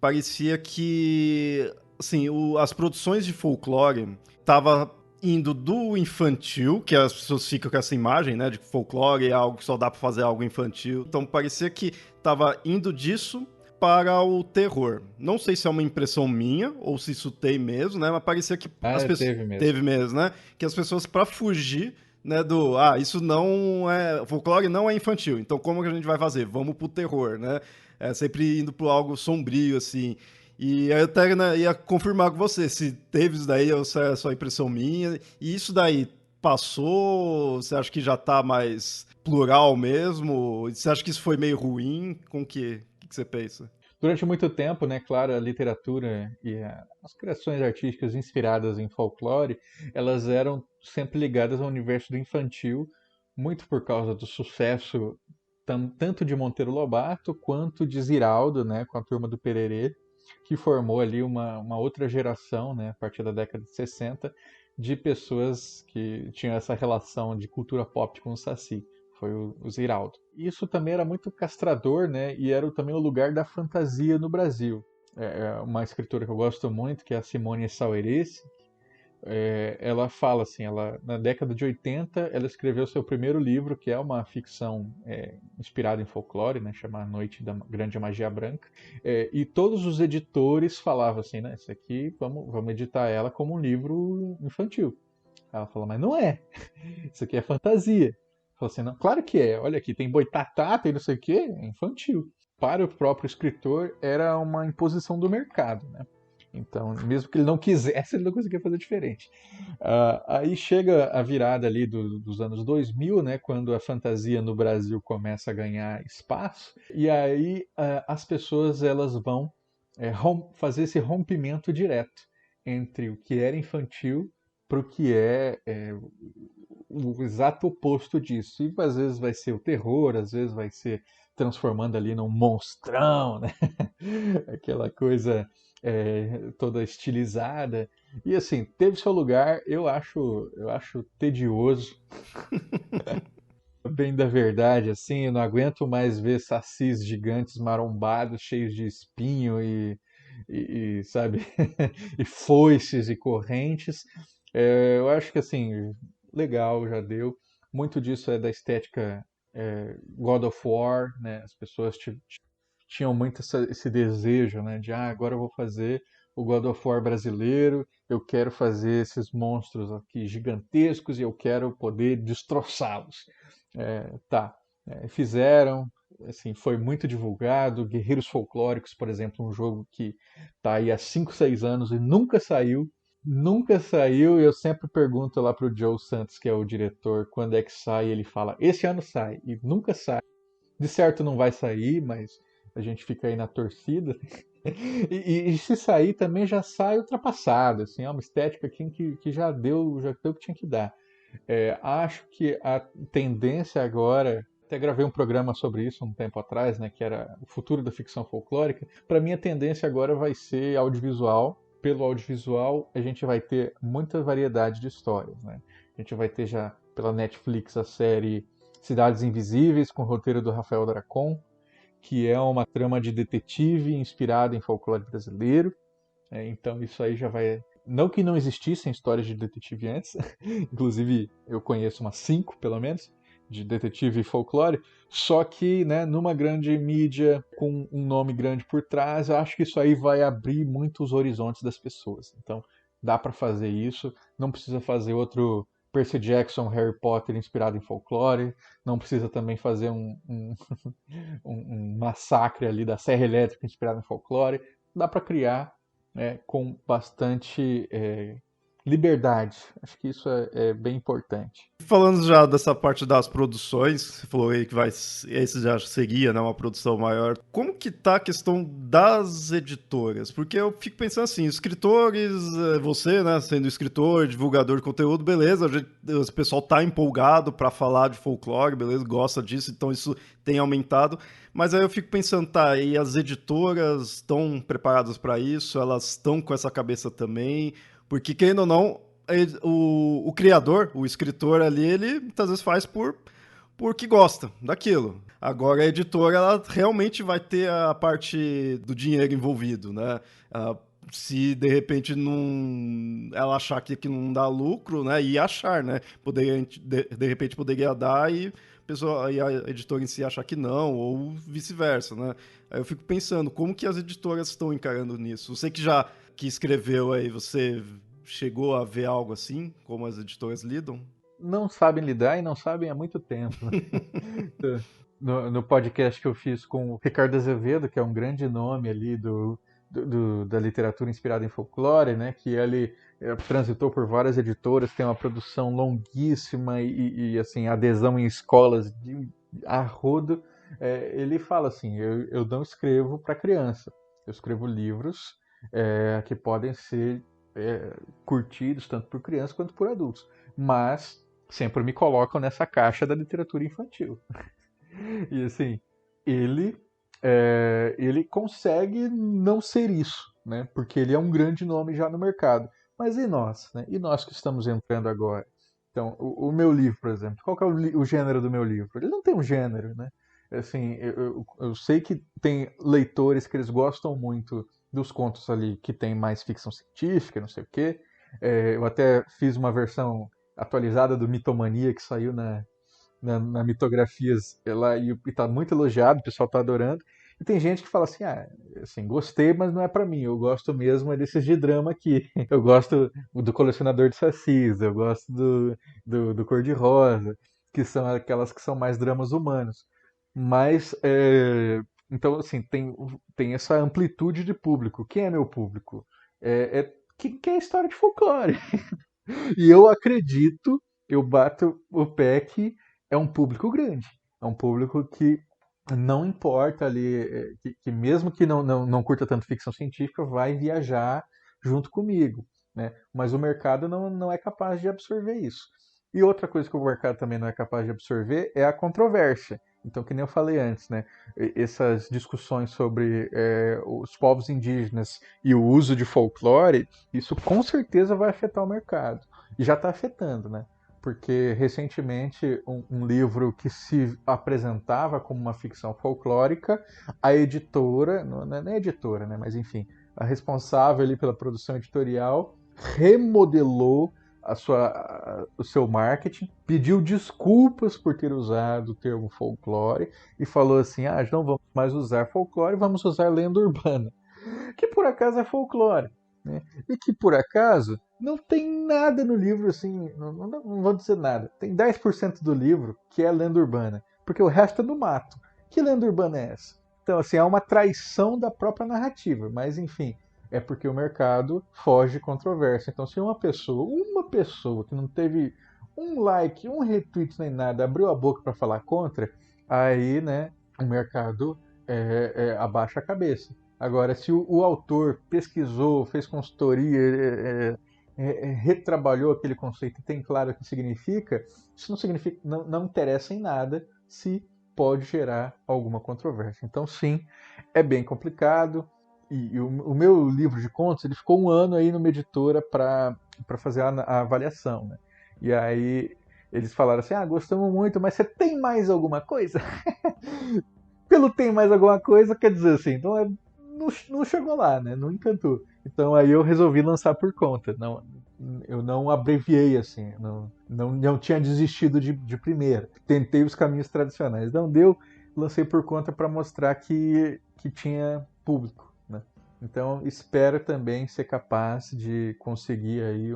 parecia que, assim, as produções de folclore tava indo do infantil, que as pessoas ficam com essa imagem, né, de que folclore é algo que só dá para fazer algo infantil. Então parecia que tava indo disso para o terror. Não sei se é uma impressão minha ou se isso tem mesmo, né? Mas parecia que as pessoas Teve mesmo. teve mesmo, né? Que as pessoas para fugir, né, isso não é, folclore não é infantil. Então como que a gente vai fazer? Vamos pro terror, né? Sempre indo pro algo sombrio assim. E aí eu até, né, ia confirmar com você se teve isso daí ou se é só impressão minha. E isso daí passou? Você acha que já tá mais plural mesmo? Você acha que isso foi meio ruim? Com que você pensa? Durante muito tempo, né, claro, a literatura e as criações artísticas inspiradas em folclore, elas eram sempre ligadas ao universo do infantil, muito por causa do sucesso tanto de Monteiro Lobato quanto de Ziraldo, né, com a turma do Pererê, que formou ali uma outra geração, né, a partir da década de 60, de pessoas que tinham essa relação de cultura pop com o Saci. Foi o Ziraldo. Isso também era muito castrador, né? E era também o lugar da fantasia no Brasil. Uma escritora que eu gosto muito, que é a Simone Saueresse, ela fala assim, na década de 80, ela escreveu seu primeiro livro, que é uma ficção inspirada em folclore, né, chamada Noite da Grande Magia Branca, e todos os editores falavam assim, né, isso aqui, vamos editar ela como um livro infantil. Ela falou, mas não é, isso aqui é fantasia. Falou assim, não, claro que é, olha aqui, tem boitatá, tem não sei o quê, é infantil. Para o próprio escritor, era uma imposição do mercado, né? Então, mesmo que ele não quisesse, ele não conseguia fazer diferente. Aí chega a virada ali dos anos 2000, né, quando a fantasia no Brasil começa a ganhar espaço, e aí as pessoas elas vão fazer esse rompimento direto entre o que era infantil para o que é o exato oposto disso. E às vezes vai ser o terror, às vezes vai ser transformando ali num monstrão, né? Aquela coisa toda estilizada. E assim, teve seu lugar, eu acho tedioso, bem da verdade, assim, eu não aguento mais ver sacis gigantes marombados, cheios de espinho sabe, e foices e correntes. Eu acho que assim, legal, já deu. Muito disso é da estética God of War, né? As pessoas tinham muito esse desejo, né? De agora eu vou fazer o God of War brasileiro, eu quero fazer esses monstros aqui gigantescos e eu quero poder destroçá-los. Tá, fizeram, assim, foi muito divulgado. Guerreiros Folclóricos, por exemplo, um jogo que tá aí há 5, 6 anos e nunca saiu. Nunca saiu, e eu sempre pergunto lá pro Joe Santos, que é o diretor, quando é que sai, ele fala, esse ano sai, e nunca sai. De certo não vai sair, mas a gente fica aí na torcida. E se sair também já sai ultrapassado, assim, é uma estética que já deu o que tinha que dar. Acho que a tendência agora, até gravei um programa sobre isso um tempo atrás, né, que era o futuro da ficção folclórica. Para mim a tendência agora vai ser audiovisual. Pelo audiovisual a gente vai ter muita variedade de histórias, né? A gente vai ter já pela Netflix a série Cidades Invisíveis, com o roteiro do Rafael Dracon, que é uma trama de detetive inspirada em folclore brasileiro. Então isso aí já vai. Não que não existissem histórias de detetive antes, inclusive eu conheço umas 5, pelo menos, de detetive e folclore, só que, né, numa grande mídia com um nome grande por trás, eu acho que isso aí vai abrir muito os horizontes das pessoas. Então dá para fazer isso, não precisa fazer outro Percy Jackson, Harry Potter inspirado em folclore, não precisa também fazer um massacre ali da Serra Elétrica inspirado em folclore. Dá para criar com bastante liberdade. Acho que isso é bem importante. Falando já dessa parte das produções, você falou aí que esse já seria, né, uma produção maior. Como que tá a questão das editoras? Porque eu fico pensando assim, escritores, você, né, sendo escritor, divulgador de conteúdo, beleza, o pessoal tá empolgado para falar de folclore, beleza, gosta disso, então isso tem aumentado. Mas aí eu fico pensando, tá, e as editoras estão preparadas para isso? Elas estão com essa cabeça também? Porque, querendo ou não, o criador, o escritor ali, ele muitas vezes faz porque gosta daquilo. Agora a editora, ela realmente vai ter a parte do dinheiro envolvido, né? Se de repente não, ela achar que não dá lucro, né? E achar, né? De repente poderia dar e a editora em si achar que não, ou vice-versa, né? Aí eu fico pensando, como que as editoras estão encarando nisso? Você que escreveu aí, você chegou a ver algo assim, como as editoras lidam? Não sabem lidar e não sabem há muito tempo. No podcast que eu fiz com o Ricardo Azevedo, que é um grande nome ali da literatura inspirada em folclore, né? Que ele transitou por várias editoras, tem uma produção longuíssima e assim, adesão em escolas a rodo. Ele fala assim, eu não escrevo para criança, eu escrevo livros que podem ser curtidos tanto por crianças quanto por adultos, mas sempre me colocam nessa caixa da literatura infantil. E assim, ele ele consegue não ser isso, né? Porque ele é um grande nome já no mercado. Mas e nós, né? E nós que estamos entrando agora? Então, o meu livro, por exemplo, qual que é o gênero do meu livro? Ele não tem um gênero, né? Assim, eu sei que tem leitores que eles gostam muito dos contos ali que tem mais ficção científica, não sei o quê. Eu até fiz uma versão atualizada do Mitomania que saiu na Mitografias lá e está muito elogiado, o pessoal está adorando. E tem gente que fala assim, assim, gostei, mas não é para mim. Eu gosto mesmo desses de drama aqui. Eu gosto do Colecionador de Sacis, eu gosto do Cor-de-Rosa, que são aquelas que são mais dramas humanos. Mas, então, assim, tem essa amplitude de público. Quem é meu público? que é história de folclore. E eu acredito, eu bato o pé que é um público grande. É um público que não importa ali, que mesmo que não curta tanto ficção científica, vai viajar junto comigo, né? Mas o mercado não é capaz de absorver isso. E outra coisa que o mercado também não é capaz de absorver é a controvérsia. Então, que nem eu falei antes, né? Essas discussões sobre os povos indígenas e o uso de folclore, isso com certeza vai afetar o mercado. E já está afetando, né? Porque recentemente um livro que se apresentava como uma ficção folclórica, a editora, não é nem editora, né? Mas enfim, a responsável ali pela produção editorial remodelou o seu marketing, pediu desculpas por ter usado o termo folclore e falou assim: não vamos mais usar folclore, vamos usar lenda urbana, que por acaso é folclore, né? E que por acaso não tem nada no livro assim, não vou dizer nada, tem 10% do livro que é lenda urbana, porque o resto é do mato. Que lenda urbana é essa? Então, assim, é uma traição da própria narrativa, mas enfim, é porque o mercado foge de controvérsia. Então, se uma pessoa que não teve um like, um retweet nem nada, abriu a boca para falar contra, aí, né, o mercado abaixa a cabeça. Agora, se o autor pesquisou, fez consultoria, retrabalhou aquele conceito e tem claro o que significa, isso não significa, não interessa em nada se pode gerar alguma controvérsia. Então, sim, é bem complicado. E o meu livro de contos, ele ficou 1 ano aí numa editora para fazer a avaliação, né? E aí eles falaram assim: gostamos muito, mas você tem mais alguma coisa? Pelo tem mais alguma coisa, quer dizer assim, então não chegou lá, né? Não encantou. Então aí eu resolvi lançar por conta. Eu não abreviei assim, não tinha desistido de primeira. Tentei os caminhos tradicionais. Não deu, lancei por conta para mostrar que tinha público, né? Então espero também ser capaz de conseguir aí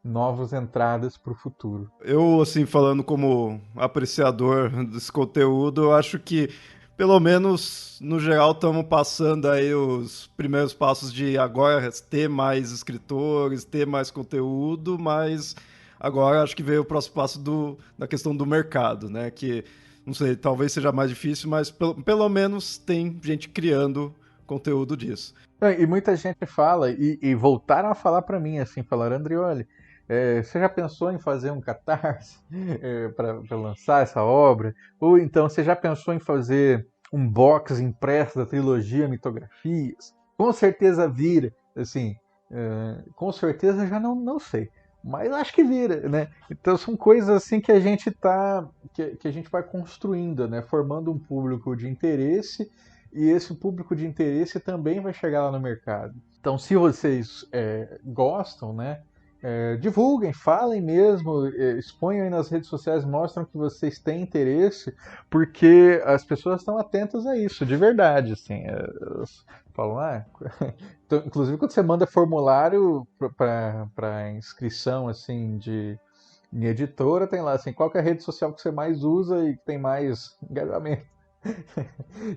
novas entradas para o futuro. Eu, assim, falando como apreciador desse conteúdo, eu acho que, pelo menos, no geral, estamos passando aí os primeiros passos de agora ter mais escritores, ter mais conteúdo, mas agora acho que veio o próximo passo da questão do mercado, né? Que, não sei, talvez seja mais difícil, mas pelo menos tem gente criando conteúdo disso. E muita gente fala, e voltaram a falar para mim, assim, falaram: Andrioli, você já pensou em fazer um catarse para lançar essa obra? Ou então você já pensou em fazer um box impresso da trilogia Mitografias? Com certeza vira, assim, com certeza já não sei, mas acho que vira, né? Então são coisas assim que a gente que a gente vai construindo, né? Formando um público de interesse, e esse público de interesse também vai chegar lá no mercado. Então, se vocês gostam, né? Divulguem, falem mesmo, exponham aí nas redes sociais, mostram que vocês têm interesse, porque as pessoas estão atentas a isso, de verdade, assim, elas falam, então, inclusive quando você manda formulário para inscrição, assim, em editora, tem lá, assim, qual que é a rede social que você mais usa e que tem mais engajamento,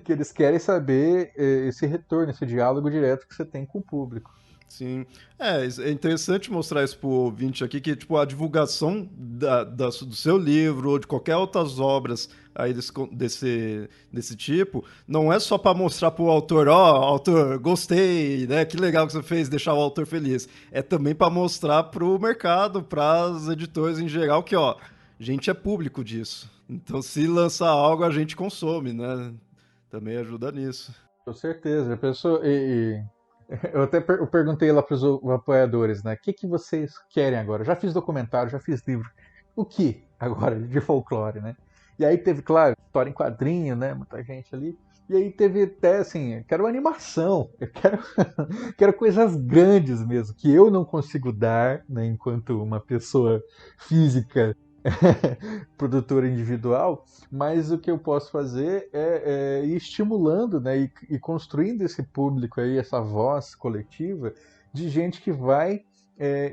que eles querem saber esse retorno, esse diálogo direto que você tem com o público. Sim. É interessante mostrar isso pro ouvinte aqui, que tipo, a divulgação do seu livro ou de qualquer outras obras aí desse tipo, não é só para mostrar pro autor, autor, gostei, né? Que legal que você fez, deixar o autor feliz. É também para mostrar pro mercado, para as editoras em geral, que, a gente é público disso. Então, se lançar algo, a gente consome, né? Também ajuda nisso. Com certeza. A pessoa, eu até perguntei lá para os apoiadores, né? O que vocês querem agora? Eu já fiz documentário, já fiz livro. O que agora de folclore, né? E aí teve, claro, história em quadrinho, né? Muita gente ali. E aí teve até assim, eu quero animação, eu quero, quero coisas grandes mesmo, que eu não consigo dar, né, enquanto uma pessoa física produtora individual, mas o que eu posso fazer é ir estimulando, né, e construindo esse público aí, essa voz coletiva de gente que vai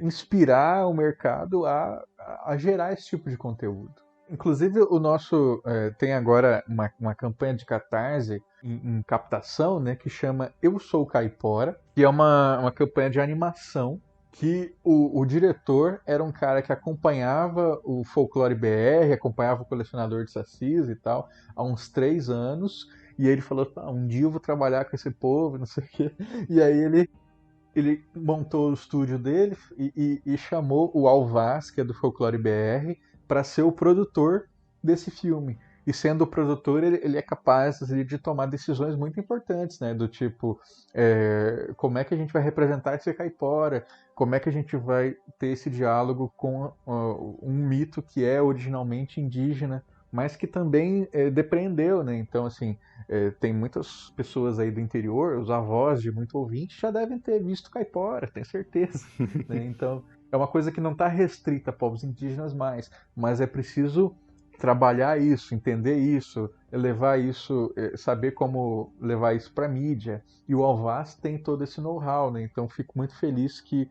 inspirar o mercado a gerar esse tipo de conteúdo. Inclusive, o nosso tem agora uma campanha de catarse em captação, né, que chama Eu Sou Caipora, que é uma campanha de animação que o diretor era um cara que acompanhava o Folclore BR, acompanhava o Colecionador de Sacis e tal, há uns 3 anos, e aí ele falou, um dia eu vou trabalhar com esse povo, não sei o quê, e aí ele montou o estúdio dele e chamou o Alvaz, que é do Folclore BR, para ser o produtor desse filme. E sendo o produtor, ele é capaz de tomar decisões muito importantes, né? Do tipo, como é que a gente vai representar esse caipora? Como é que a gente vai ter esse diálogo com um mito que é originalmente indígena, mas que também depreendeu, né? Então, assim, tem muitas pessoas aí do interior, os avós de muito ouvinte já devem ter visto caipora, tenho certeza, né? Então, é uma coisa que não está restrita a povos indígenas mais, mas é preciso trabalhar isso, entender isso, levar isso, saber como levar isso para a mídia. E o Alvaz tem todo esse know-how, né? Então fico muito feliz que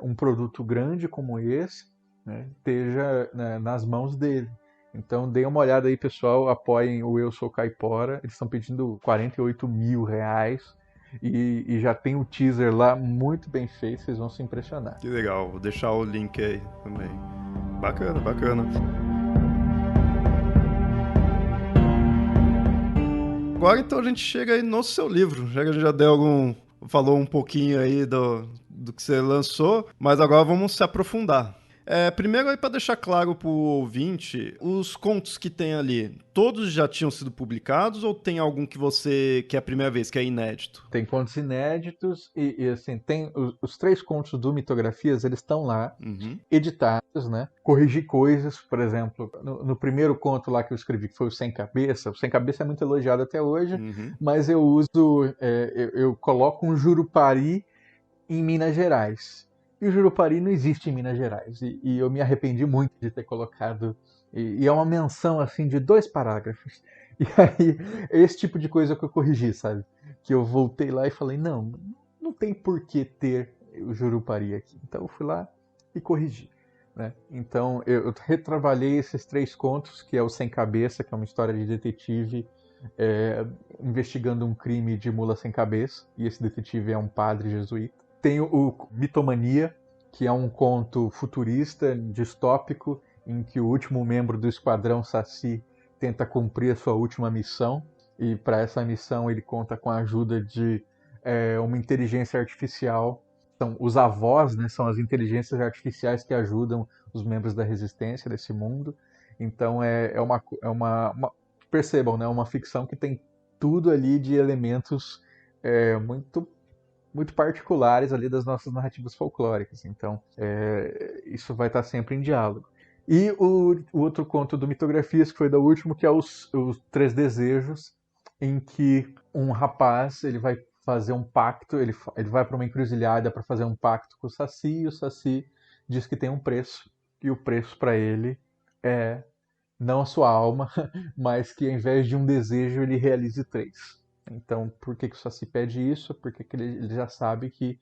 um produto grande como esse, né, esteja, né, nas mãos dele. Então deem uma olhada aí, pessoal, apoiem o Eu Sou Caipora. Eles estão pedindo R$ 48 mil e já tem o teaser lá muito bem feito, vocês vão se impressionar. Que legal, vou deixar o link aí também. Bacana, bacana. Agora então a gente chega aí no seu livro, já que a gente já falou um pouquinho aí do que você lançou, mas agora vamos se aprofundar. Primeiro aí para deixar claro para o ouvinte, os contos que tem ali, todos já tinham sido publicados ou tem algum que é a primeira vez, que é inédito? Tem contos inéditos e assim, tem os 3 contos do Mitografias, eles estão lá, editados, né? Corrigi coisas, por exemplo, no primeiro conto lá que eu escrevi, que foi o Sem Cabeça é muito elogiado até hoje, mas eu uso, eu coloco um Jurupari em Minas Gerais. E o Jurupari não existe em Minas Gerais. E eu me arrependi muito de ter colocado. E é uma menção assim de 2 parágrafos. E aí, é esse tipo de coisa que eu corrigi, sabe? Que eu voltei lá e falei, não tem por que ter o Jurupari aqui. Então eu fui lá e corrigi. Né? Então eu retrabalhei esses 3 contos, que é o Sem Cabeça, que é uma história de detetive investigando um crime de mula sem cabeça. E esse detetive é um padre jesuíta. Tem o Mitomania, que é um conto futurista, distópico, em que o último membro do Esquadrão Saci tenta cumprir a sua última missão. E para essa missão ele conta com a ajuda de uma inteligência artificial. Então, os avós, né, são as inteligências artificiais que ajudam os membros da resistência desse mundo. Então percebam, né, uma ficção que tem tudo ali de elementos muito muito particulares ali das nossas narrativas folclóricas. Então, isso vai estar sempre em diálogo. E o outro conto do Mitografias, que foi do último, que é os 3 Desejos, em que um rapaz ele vai fazer um pacto, ele vai para uma encruzilhada para fazer um pacto com o Saci, e o Saci diz que tem um preço, e o preço para ele é não a sua alma, mas que ao invés de um desejo ele realize 3. Então, por que o Saci pede isso? Porque ele já sabe que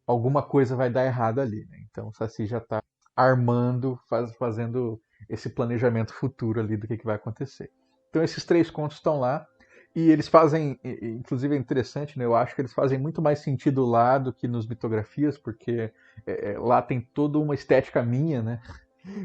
alguma coisa vai dar errado ali. Né? Então, o Saci já está armando, fazendo esse planejamento futuro ali do que vai acontecer. Então, esses 3 contos estão lá. E eles fazem, inclusive é interessante, né? Eu acho que eles fazem muito mais sentido lá do que nos Mitografias, porque lá tem toda uma estética minha, né?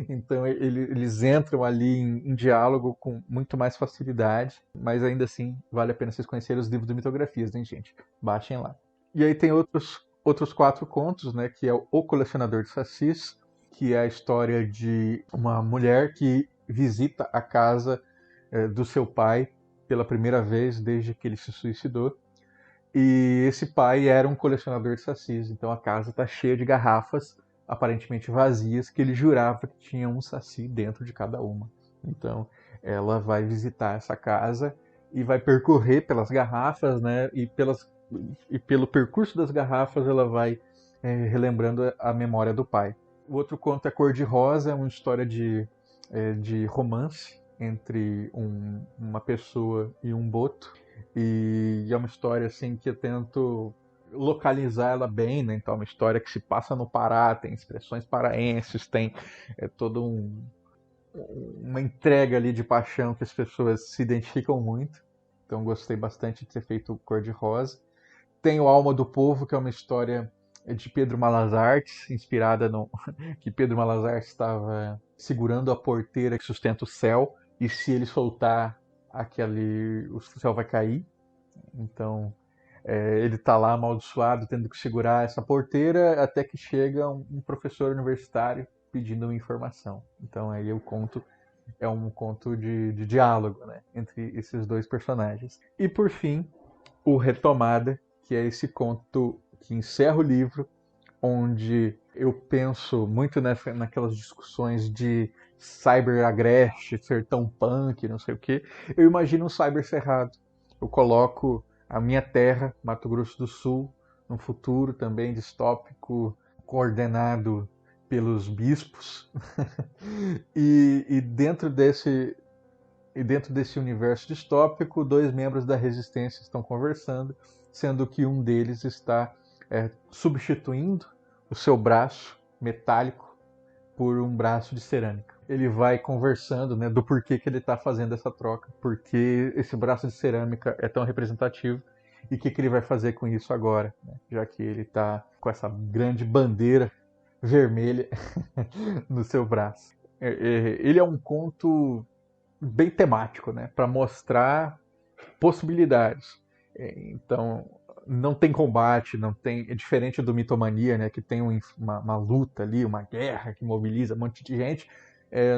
Então eles entram ali em diálogo com muito mais facilidade, mas ainda assim vale a pena vocês conhecerem os livros de Mitografias, né, gente? Baixem lá. E aí tem outros 4 contos, né, que é o Colecionador de Sacis, que é a história de uma mulher que visita a casa do seu pai pela primeira vez desde que ele se suicidou. E esse pai era um colecionador de sacis, então a casa está cheia de garrafas aparentemente vazias que ele jurava que tinha um saci dentro de cada uma. Então ela vai visitar essa casa e vai percorrer pelas garrafas, né? E pelo percurso das garrafas ela vai relembrando a memória do pai. O outro conto é Cor de Rosa, é uma história de romance entre uma pessoa e um boto. E é uma história assim que eu tento localizar ela bem, né? Então é uma história que se passa no Pará, tem expressões paraenses, tem toda uma entrega ali de paixão que as pessoas se identificam muito. então gostei bastante de ter feito Cor-de-Rosa. Tem o Alma do Povo, que é uma história de Pedro Malas Artes, inspirada no que Pedro Malas Artes estava segurando a porteira que sustenta o céu, e se ele soltar o céu vai cair. Então ele está lá amaldiçoado, tendo que segurar essa porteira, até que chega um professor universitário pedindo uma informação. Então aí o conto é um conto de diálogo, né, entre esses dois personagens. E por fim, o Retomada, que é esse conto que encerra o livro, onde eu penso muito naquelas discussões de cyber-agreste, ser tão punk, não sei o quê. Eu imagino um cyber cerrado. Eu coloco a minha terra, Mato Grosso do Sul, num futuro também distópico, coordenado pelos bispos. e dentro desse universo distópico, dois membros da resistência estão conversando, sendo que um deles está substituindo o seu braço metálico por um braço de cerâmica. Ele vai conversando, né, do porquê que ele está fazendo essa troca, porque esse braço de cerâmica é tão representativo e o que ele vai fazer com isso agora, né, já que ele está com essa grande bandeira vermelha no seu braço. Ele é um conto bem temático, né, para mostrar possibilidades. Então, não tem combate, é diferente do Mitomania, né, que tem uma luta ali, uma guerra que mobiliza um monte de gente.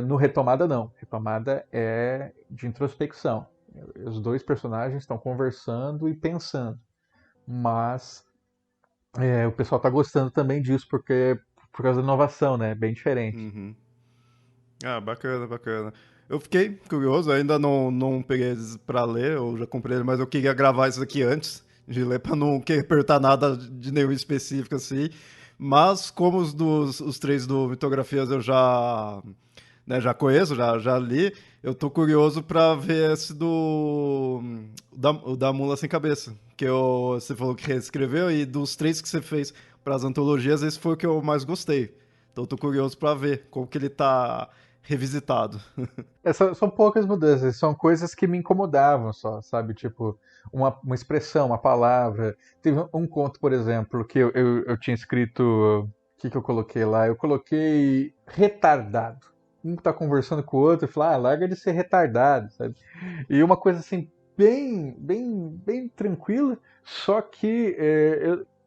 No Retomada não. Retomada é de introspecção. Os dois personagens estão conversando e pensando, mas o pessoal está gostando também disso porque por causa da inovação, né? Bem diferente. Uhum. Ah, bacana, bacana. Eu fiquei curioso, ainda não peguei pra ler, eu já comprei ele, mas eu queria gravar isso aqui antes de ler pra não querer apertar nada de nenhum específico assim. Mas como os três do Mitografias eu já, né, já conheço, já li, eu tô curioso pra ver esse o da Mula Sem Cabeça, que você falou que reescreveu, e dos três que você fez pras antologias, esse foi o que eu mais gostei. Então eu tô curioso pra ver como que ele tá revisitado. São poucas mudanças, são coisas que me incomodavam só, sabe? Tipo, uma expressão, uma palavra. Teve um conto, por exemplo, que eu tinha escrito. O que eu coloquei lá? Eu coloquei retardado. Um tá conversando com o outro e fala, larga de ser retardado, sabe? E uma coisa assim, bem tranquila, só que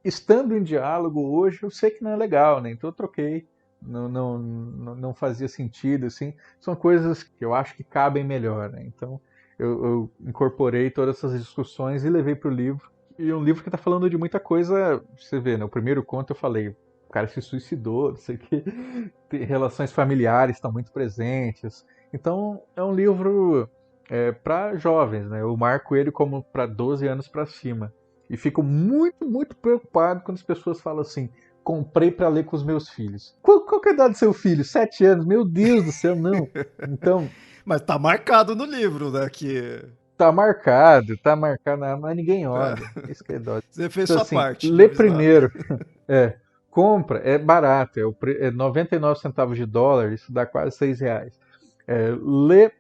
estando em diálogo hoje, eu sei que não é legal, né? Então eu troquei. Não fazia sentido, assim. São coisas que eu acho que cabem melhor, né? Então eu incorporei todas essas discussões e levei para o livro. E é um livro que está falando de muita coisa. Você vê, no primeiro conto eu falei, o cara se suicidou, não sei o que. Relações familiares estão muito presentes. Então é um livro para jovens, né? Eu marco ele como para 12 anos para cima. E fico muito preocupado quando as pessoas falam assim, comprei para ler com os meus filhos. Qual que é a idade do seu filho? 7 anos. Meu Deus do céu, não. Então, Mas tá marcado no livro, né? Que tá marcado, mas ninguém olha. Isso que é dó. você fez Então, sua assim, parte de lê avisar. primeiro. Compra, é barato, é 99 centavos de dólar, isso dá quase R$ 6. Lê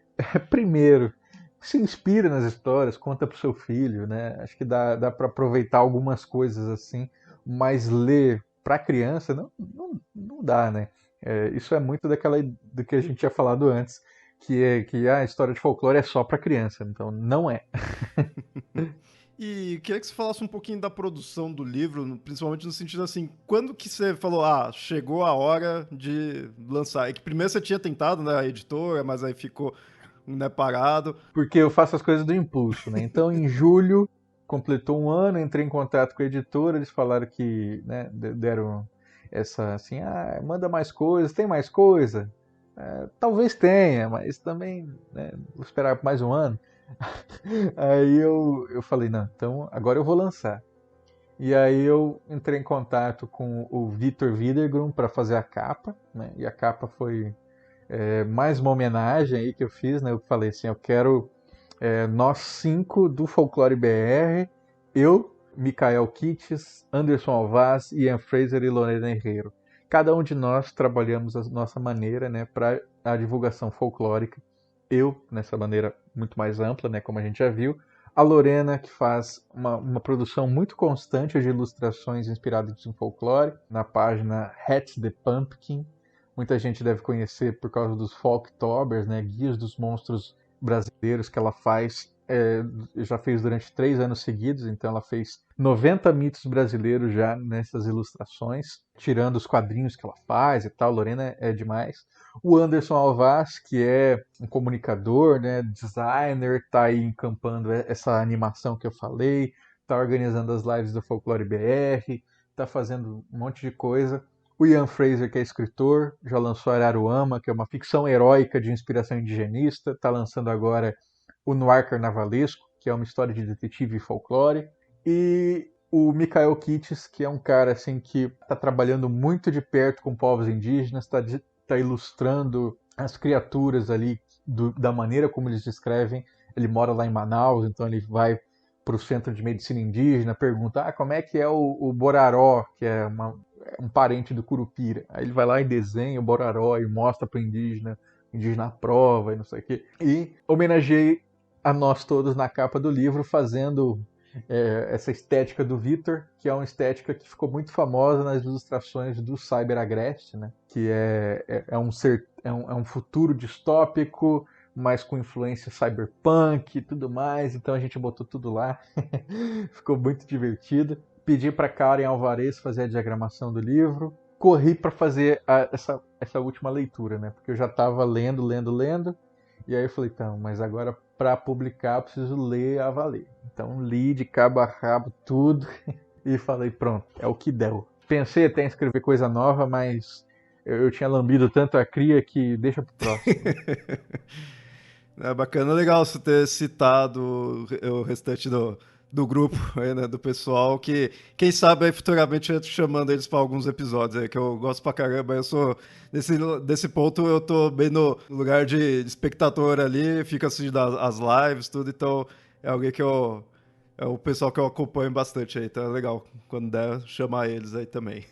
primeiro. Se inspira nas histórias, conta pro seu filho, né? Acho que dá para aproveitar algumas coisas assim, mas ler para criança não dá, né? Isso é muito do que a gente tinha falado antes, que a história de folclore é só para criança, então não é. E queria que você falasse um pouquinho da produção do livro, principalmente no sentido assim, quando que você falou, chegou a hora de lançar? É que primeiro você tinha tentado, né, a editora, mas aí ficou, né, parado. Porque eu faço as coisas do impulso, né? Então, em julho, completou um ano, entrei em contato com a editora, eles falaram que, né, deram essa, assim, manda mais coisas, tem mais coisa? Talvez tenha, mas também, né, vou esperar mais um ano. Aí eu falei, não, então agora eu vou lançar. E aí eu entrei em contato com o Vitor Widergrum para fazer a capa, né? E a capa foi mais uma homenagem aí que eu fiz, né? Eu falei assim, eu quero nós 5 do Folclore BR, eu, Mikael Kitts, Anderson Alvaz, Ian Fraser e Lorena Herrero. Cada um de nós trabalhamos a nossa maneira, né, para a divulgação folclórica. Eu, nessa maneira muito mais ampla, né, como a gente já viu, A Lorena, que faz uma produção muito constante de ilustrações inspiradas em folclore, na página Hat the Pumpkin. Muita gente deve conhecer por causa dos Folktobers, né, guias dos monstros brasileiros que ela faz, já fez durante 3 anos seguidos, então ela fez 90 mitos brasileiros já nessas ilustrações, tirando os quadrinhos que ela faz e tal. Lorena é demais. O Anderson Alvaz, que é um comunicador, né, designer, está aí encampando essa animação que eu falei, está organizando as lives do Folclore BR, está fazendo um monte de coisa. O Ian Fraser, que é escritor, já lançou Araruama, que é uma ficção heróica de inspiração indigenista, está lançando agora o Noir Carnavalesco, que é uma história de detetive e folclore. E o Mikhail Kittis, que é um cara assim, que está trabalhando muito de perto com povos indígenas, está ilustrando as criaturas ali da maneira como eles descrevem. Ele mora lá em Manaus, então ele vai para o Centro de Medicina Indígena, pergunta como é que é o Boraró, que é um parente do Curupira. Aí ele vai lá e desenha o Boraró e mostra para o indígena aprova e não sei o quê. E homenageei a nós todos na capa do livro, fazendo essa estética do Vitor, que é uma estética que ficou muito famosa nas ilustrações do Cyber Agreste, né? Que é um futuro distópico, mas com influência cyberpunk e tudo mais. Então a gente botou tudo lá. Ficou muito divertido. Pedi para Karen Alvarez fazer a diagramação do livro. Corri para fazer essa última leitura, né? Porque eu já estava lendo. E aí eu falei, então, mas agora para publicar eu preciso ler a valer. Então li de cabo a rabo tudo e falei, pronto, é o que deu. Pensei até em escrever coisa nova, mas eu tinha lambido tanto a cria que deixa pro próximo. É bacana, legal você ter citado o restante do grupo, aí, né, do pessoal, que quem sabe aí futuramente eu tô chamando eles para alguns episódios aí, que eu gosto pra caramba. Eu sou, desse ponto, eu tô bem no lugar de espectador ali, fico assistindo as lives, tudo, então é alguém que é o pessoal que eu acompanho bastante aí, então é legal quando der chamar eles aí também.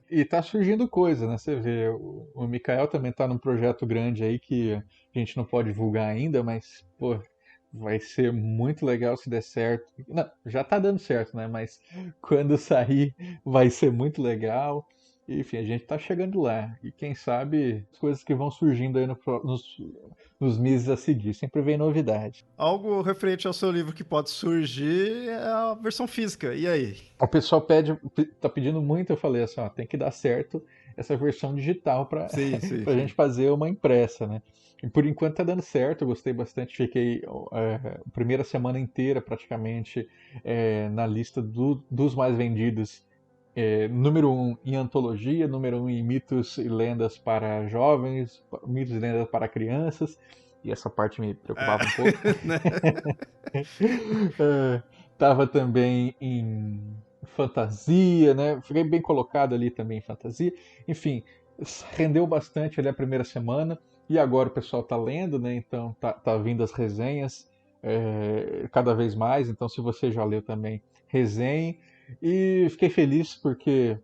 E tá surgindo coisa, né? Você vê, o Mikael também tá num projeto grande aí que a gente não pode divulgar ainda, mas, pô, vai ser muito legal se der certo. Não, já tá dando certo, né? Mas quando sair vai ser muito legal. Enfim, a gente tá chegando lá. E quem sabe as coisas que vão surgindo aí nos meses a seguir. Sempre vem novidade. Algo referente ao seu livro que pode surgir é a versão física, e aí? O pessoal tá pedindo muito, eu falei assim, ó, tem que dar certo essa versão digital para Sim, sim, a sim. gente fazer uma impressa, né? E por enquanto tá dando certo, eu gostei bastante, fiquei a primeira semana inteira praticamente na lista dos mais vendidos. Número 1 em antologia, número 1 em mitos e lendas para jovens, mitos e lendas para crianças, e essa parte me preocupava um pouco. Né? Tava também em fantasia, né? Fiquei bem colocado ali também em fantasia. Enfim, rendeu bastante ali a primeira semana. E agora o pessoal tá lendo, né? Então tá vindo as resenhas cada vez mais. Então, se você já leu também, resenhe. E fiquei feliz porque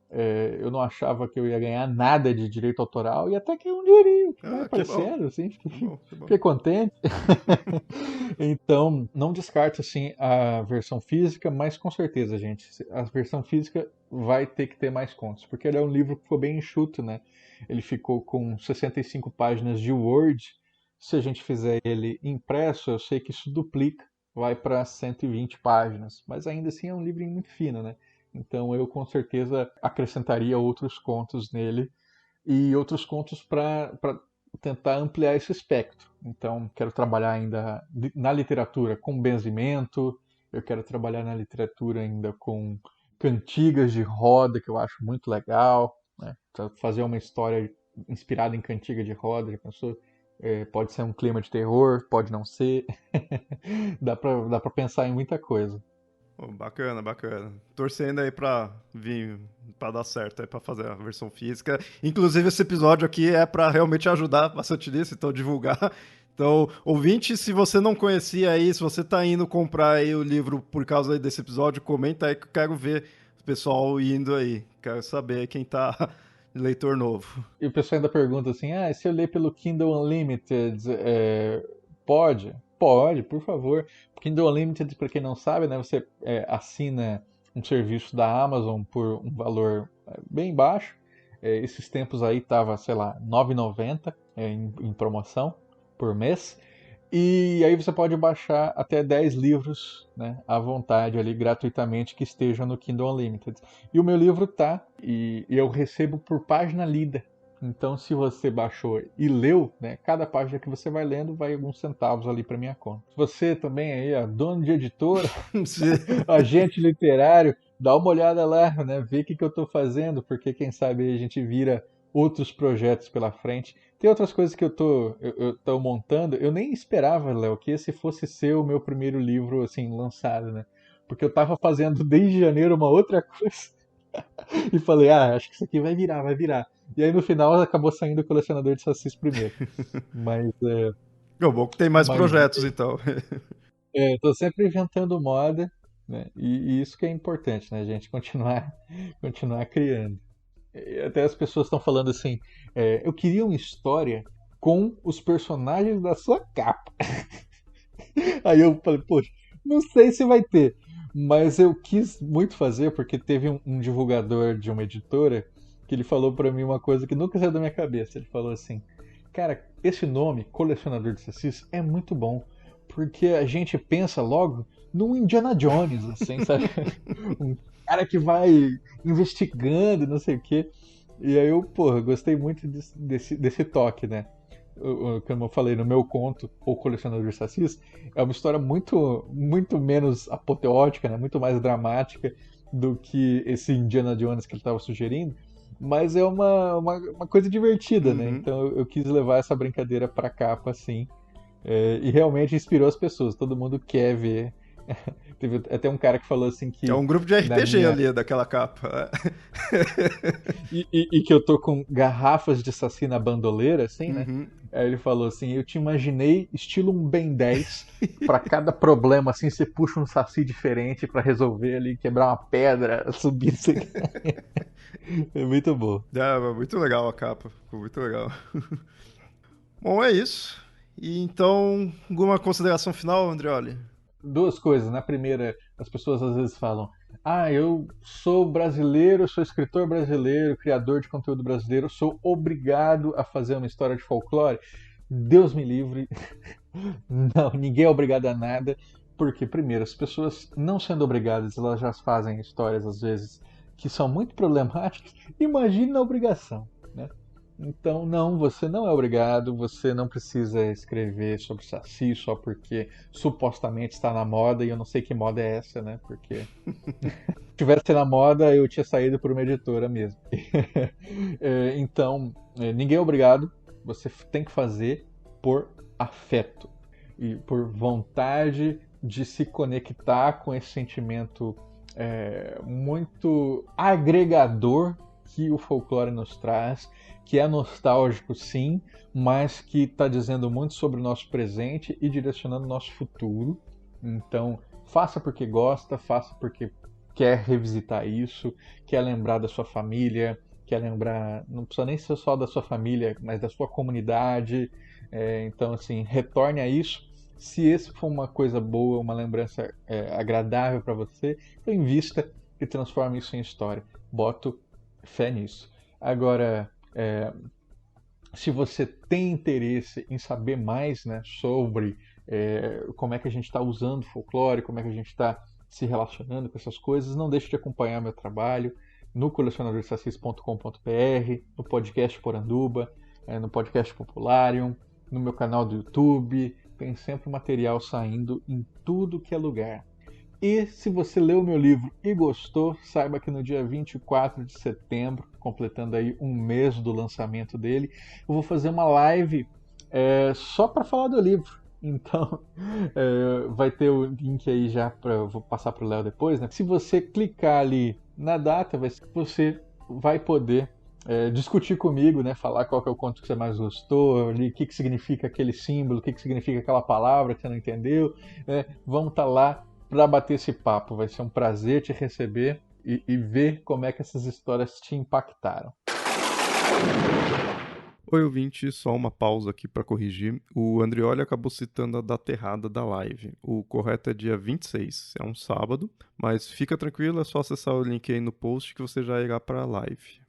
eu não achava que eu ia ganhar nada de direito autoral e até que um dinheirinho que vai Ah, que bom. aparecendo, assim, Que bom, que bom. fiquei contente. Então, não descarto assim a versão física, mas com certeza, gente, a versão física vai ter que ter mais contos, porque ele é um livro que ficou bem enxuto, né? Ele ficou com 65 páginas de Word. Se a gente fizer ele impresso, eu sei que isso duplica, vai para 120 páginas, mas ainda assim é um livro muito fino, né? Então eu com certeza acrescentaria outros contos nele e outros contos para tentar ampliar esse espectro. Então, quero trabalhar ainda na literatura com benzimento, eu quero trabalhar na literatura ainda com cantigas de roda, que eu acho muito legal, né? Fazer uma história inspirada em cantiga de roda, já pensou? Pode ser um clima de terror, pode não ser. Dá pra pensar em muita coisa. Pô, bacana, bacana. Torcendo aí pra vir, pra dar certo aí, pra fazer a versão física. Inclusive, esse episódio aqui é pra realmente ajudar bastante nisso, então divulgar. Então, ouvinte, se você não conhecia aí, se você tá indo comprar aí o livro por causa aí desse episódio, comenta aí que eu quero ver o pessoal indo aí. Quero saber quem tá leitor novo. E o pessoal ainda pergunta assim: se eu ler pelo Kindle Unlimited, pode? Pode, por favor. Kindle Unlimited, para quem não sabe, né, você assina um serviço da Amazon por um valor bem baixo. Esses tempos aí tava, sei lá, R$ 9,90 em promoção por mês. E aí você pode baixar até 10 livros, né, à vontade ali, gratuitamente, que estejam no Kindle Unlimited. E o meu livro tá, e eu recebo por página lida. Então, se você baixou e leu, né, cada página que você vai lendo vai alguns centavos ali para minha conta. Você também aí, ó, dono de editora, agente literário, dá uma olhada lá, né, vê o que eu estou fazendo, porque quem sabe aí a gente vira outros projetos pela frente. Tem outras coisas que eu tô montando. Eu nem esperava, Léo, que esse fosse ser o meu primeiro livro assim lançado, né? Porque eu tava fazendo desde janeiro uma outra coisa. E falei, acho que isso aqui vai virar, vai virar. E aí no final acabou saindo o Colecionador de Sacis primeiro. Mas Bom que tem mais mas projetos, então. tô sempre inventando moda, né? E isso que é importante, né, gente? Continuar criando. E até as pessoas estão falando assim, eu queria uma história com os personagens da sua capa. Aí eu falei, poxa, não sei se vai ter. Mas eu quis muito fazer porque teve um divulgador de uma editora que ele falou pra mim uma coisa que nunca saiu da minha cabeça. Ele falou assim, cara, esse nome, Colecionador de Sacis, é muito bom. Porque a gente pensa logo num Indiana Jones, assim, sabe? Um cara que vai investigando, não sei o quê. E aí eu, porra, gostei muito desse toque, né? Como eu falei, no meu conto, O Colecionador de Sacis, é uma história muito, muito menos apoteótica, né? Muito mais dramática do que esse Indiana Jones que ele estava sugerindo, mas é uma coisa divertida, né? Então eu quis levar essa brincadeira pra capa, assim, e realmente inspirou as pessoas, todo mundo quer ver. Teve até um cara que falou assim que É um grupo de na RPG minha... ali, daquela capa. E que eu tô com garrafas de saci na bandoleira, assim, né? Uhum. Aí ele falou assim, eu te imaginei estilo um Ben 10, pra cada problema, assim, você puxa um saci diferente pra resolver ali, quebrar uma pedra, subir, assim. É muito bom. Muito legal a capa, ficou muito legal. Bom, é isso. E então, alguma consideração final, Andreoli? Duas coisas. Na primeira, as pessoas às vezes falam: eu sou brasileiro, sou escritor brasileiro, criador de conteúdo brasileiro, sou obrigado a fazer uma história de folclore. Deus me livre. Não, ninguém é obrigado a nada. Porque, primeiro, as pessoas não sendo obrigadas, elas já fazem histórias às vezes que são muito problemáticas. Imagine na obrigação, né? Então, não, você não é obrigado, você não precisa escrever sobre Saci só porque supostamente está na moda, e eu não sei que moda é essa, né? Porque se tivesse na moda, eu tinha saído por uma editora mesmo. Então, ninguém é obrigado, você tem que fazer por afeto e por vontade de se conectar com esse sentimento muito agregador que o folclore nos traz, que é nostálgico sim, mas que está dizendo muito sobre o nosso presente e direcionando o nosso futuro. Então, faça porque gosta, faça porque quer revisitar isso, quer lembrar da sua família, quer lembrar, não precisa nem ser só da sua família, mas da sua comunidade. Então, assim, retorne a isso. Se esse for uma coisa boa, uma lembrança agradável para você, então invista e transforme isso em história. Boto fé nisso. Agora, se você tem interesse em saber mais, né, sobre como é que a gente está usando folclore, como é que a gente está se relacionando com essas coisas, não deixe de acompanhar meu trabalho no colecionadorsacis.com.br, no podcast Poranduba, no podcast Popularium, no meu canal do YouTube. Tem sempre material saindo em tudo que é lugar. E se você leu o meu livro e gostou, saiba que no dia 24 de setembro, completando aí um mês do lançamento dele, eu vou fazer uma live só para falar do livro. Então, vai ter o link aí já, eu vou passar para o Léo depois, né? Se você clicar ali na data, você vai poder discutir comigo, né? Falar qual que é o conto que você mais gostou, o que significa aquele símbolo, o que significa aquela palavra que você não entendeu. Vamos estar lá para bater esse papo. Vai ser um prazer te receber e ver como é que essas histórias te impactaram. Oi, ouvinte, só uma pausa aqui para corrigir. O Andrioli acabou citando a data errada da live. O correto é dia 26, é um sábado, mas fica tranquilo, é só acessar o link aí no post que você já irá para a live.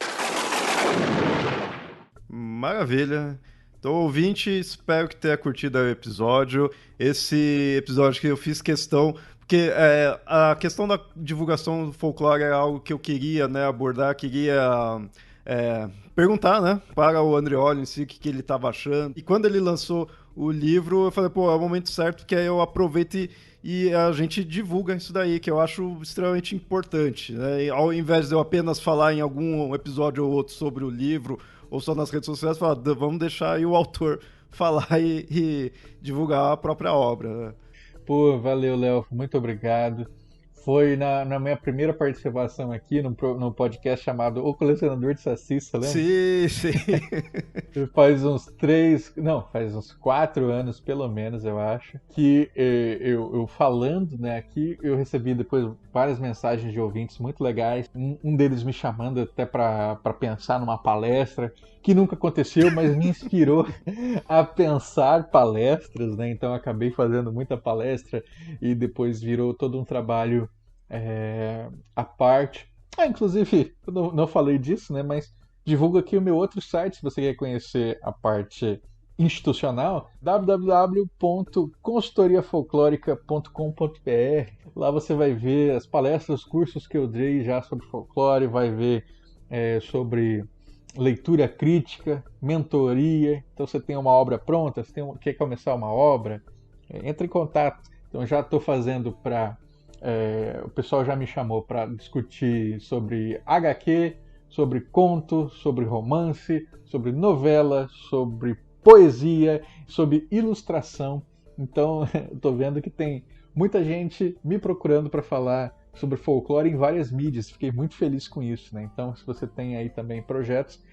Maravilha! Então, ouvinte, espero que tenha curtido o episódio. Esse episódio que eu fiz questão, porque a questão da divulgação do folclore é algo que eu queria, né, abordar, queria perguntar, né, para o Andrioli em si o que ele estava achando. E quando ele lançou o livro, eu falei, pô, é o momento certo que aí eu aproveito e a gente divulga isso daí, que eu acho extremamente importante, né? E ao invés de eu apenas falar em algum episódio ou outro sobre o livro, ou só nas redes sociais, falar, vamos deixar aí o autor falar e divulgar a própria obra, né? Pô, valeu, Léo. Muito obrigado. Foi na minha primeira participação aqui no podcast chamado O Colecionador de Saci, você lembra? Sim, sim. Faz uns 3, não, faz uns 4 anos pelo menos, eu acho, que eu falando, né, aqui, eu recebi depois várias mensagens de ouvintes muito legais, um deles me chamando até para pensar numa palestra, que nunca aconteceu, mas me inspirou a pensar palestras, né, então eu acabei fazendo muita palestra e depois virou todo um trabalho à parte. Inclusive, eu não falei disso, né, mas divulgo aqui o meu outro site, se você quer conhecer a parte institucional, www.consultoriafolclorica.com.br. Lá você vai ver as palestras, os cursos que eu dei já sobre folclore, vai ver sobre leitura crítica, mentoria. Então você tem uma obra pronta, quer começar uma obra, entre em contato. Então já estou fazendo para... o pessoal já me chamou para discutir sobre HQ, sobre conto, sobre romance, sobre novela, sobre poesia, sobre ilustração. Então, estou vendo que tem muita gente me procurando para falar sobre folclore em várias mídias. Fiquei muito feliz com isso, né? Então, se você tem aí também projetos,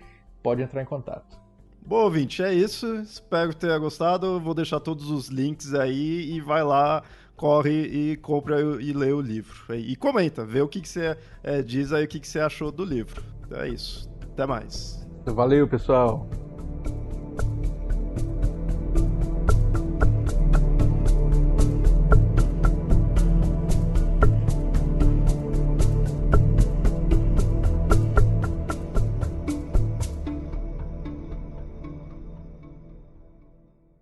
pode entrar em contato. Bom, ouvinte, é isso. Espero que tenha gostado. Eu vou deixar todos os links aí e vai lá, corre e compra e lê o livro. E comenta, vê o que você diz aí, o que você achou do livro. Então é isso. Até mais. Valeu, pessoal!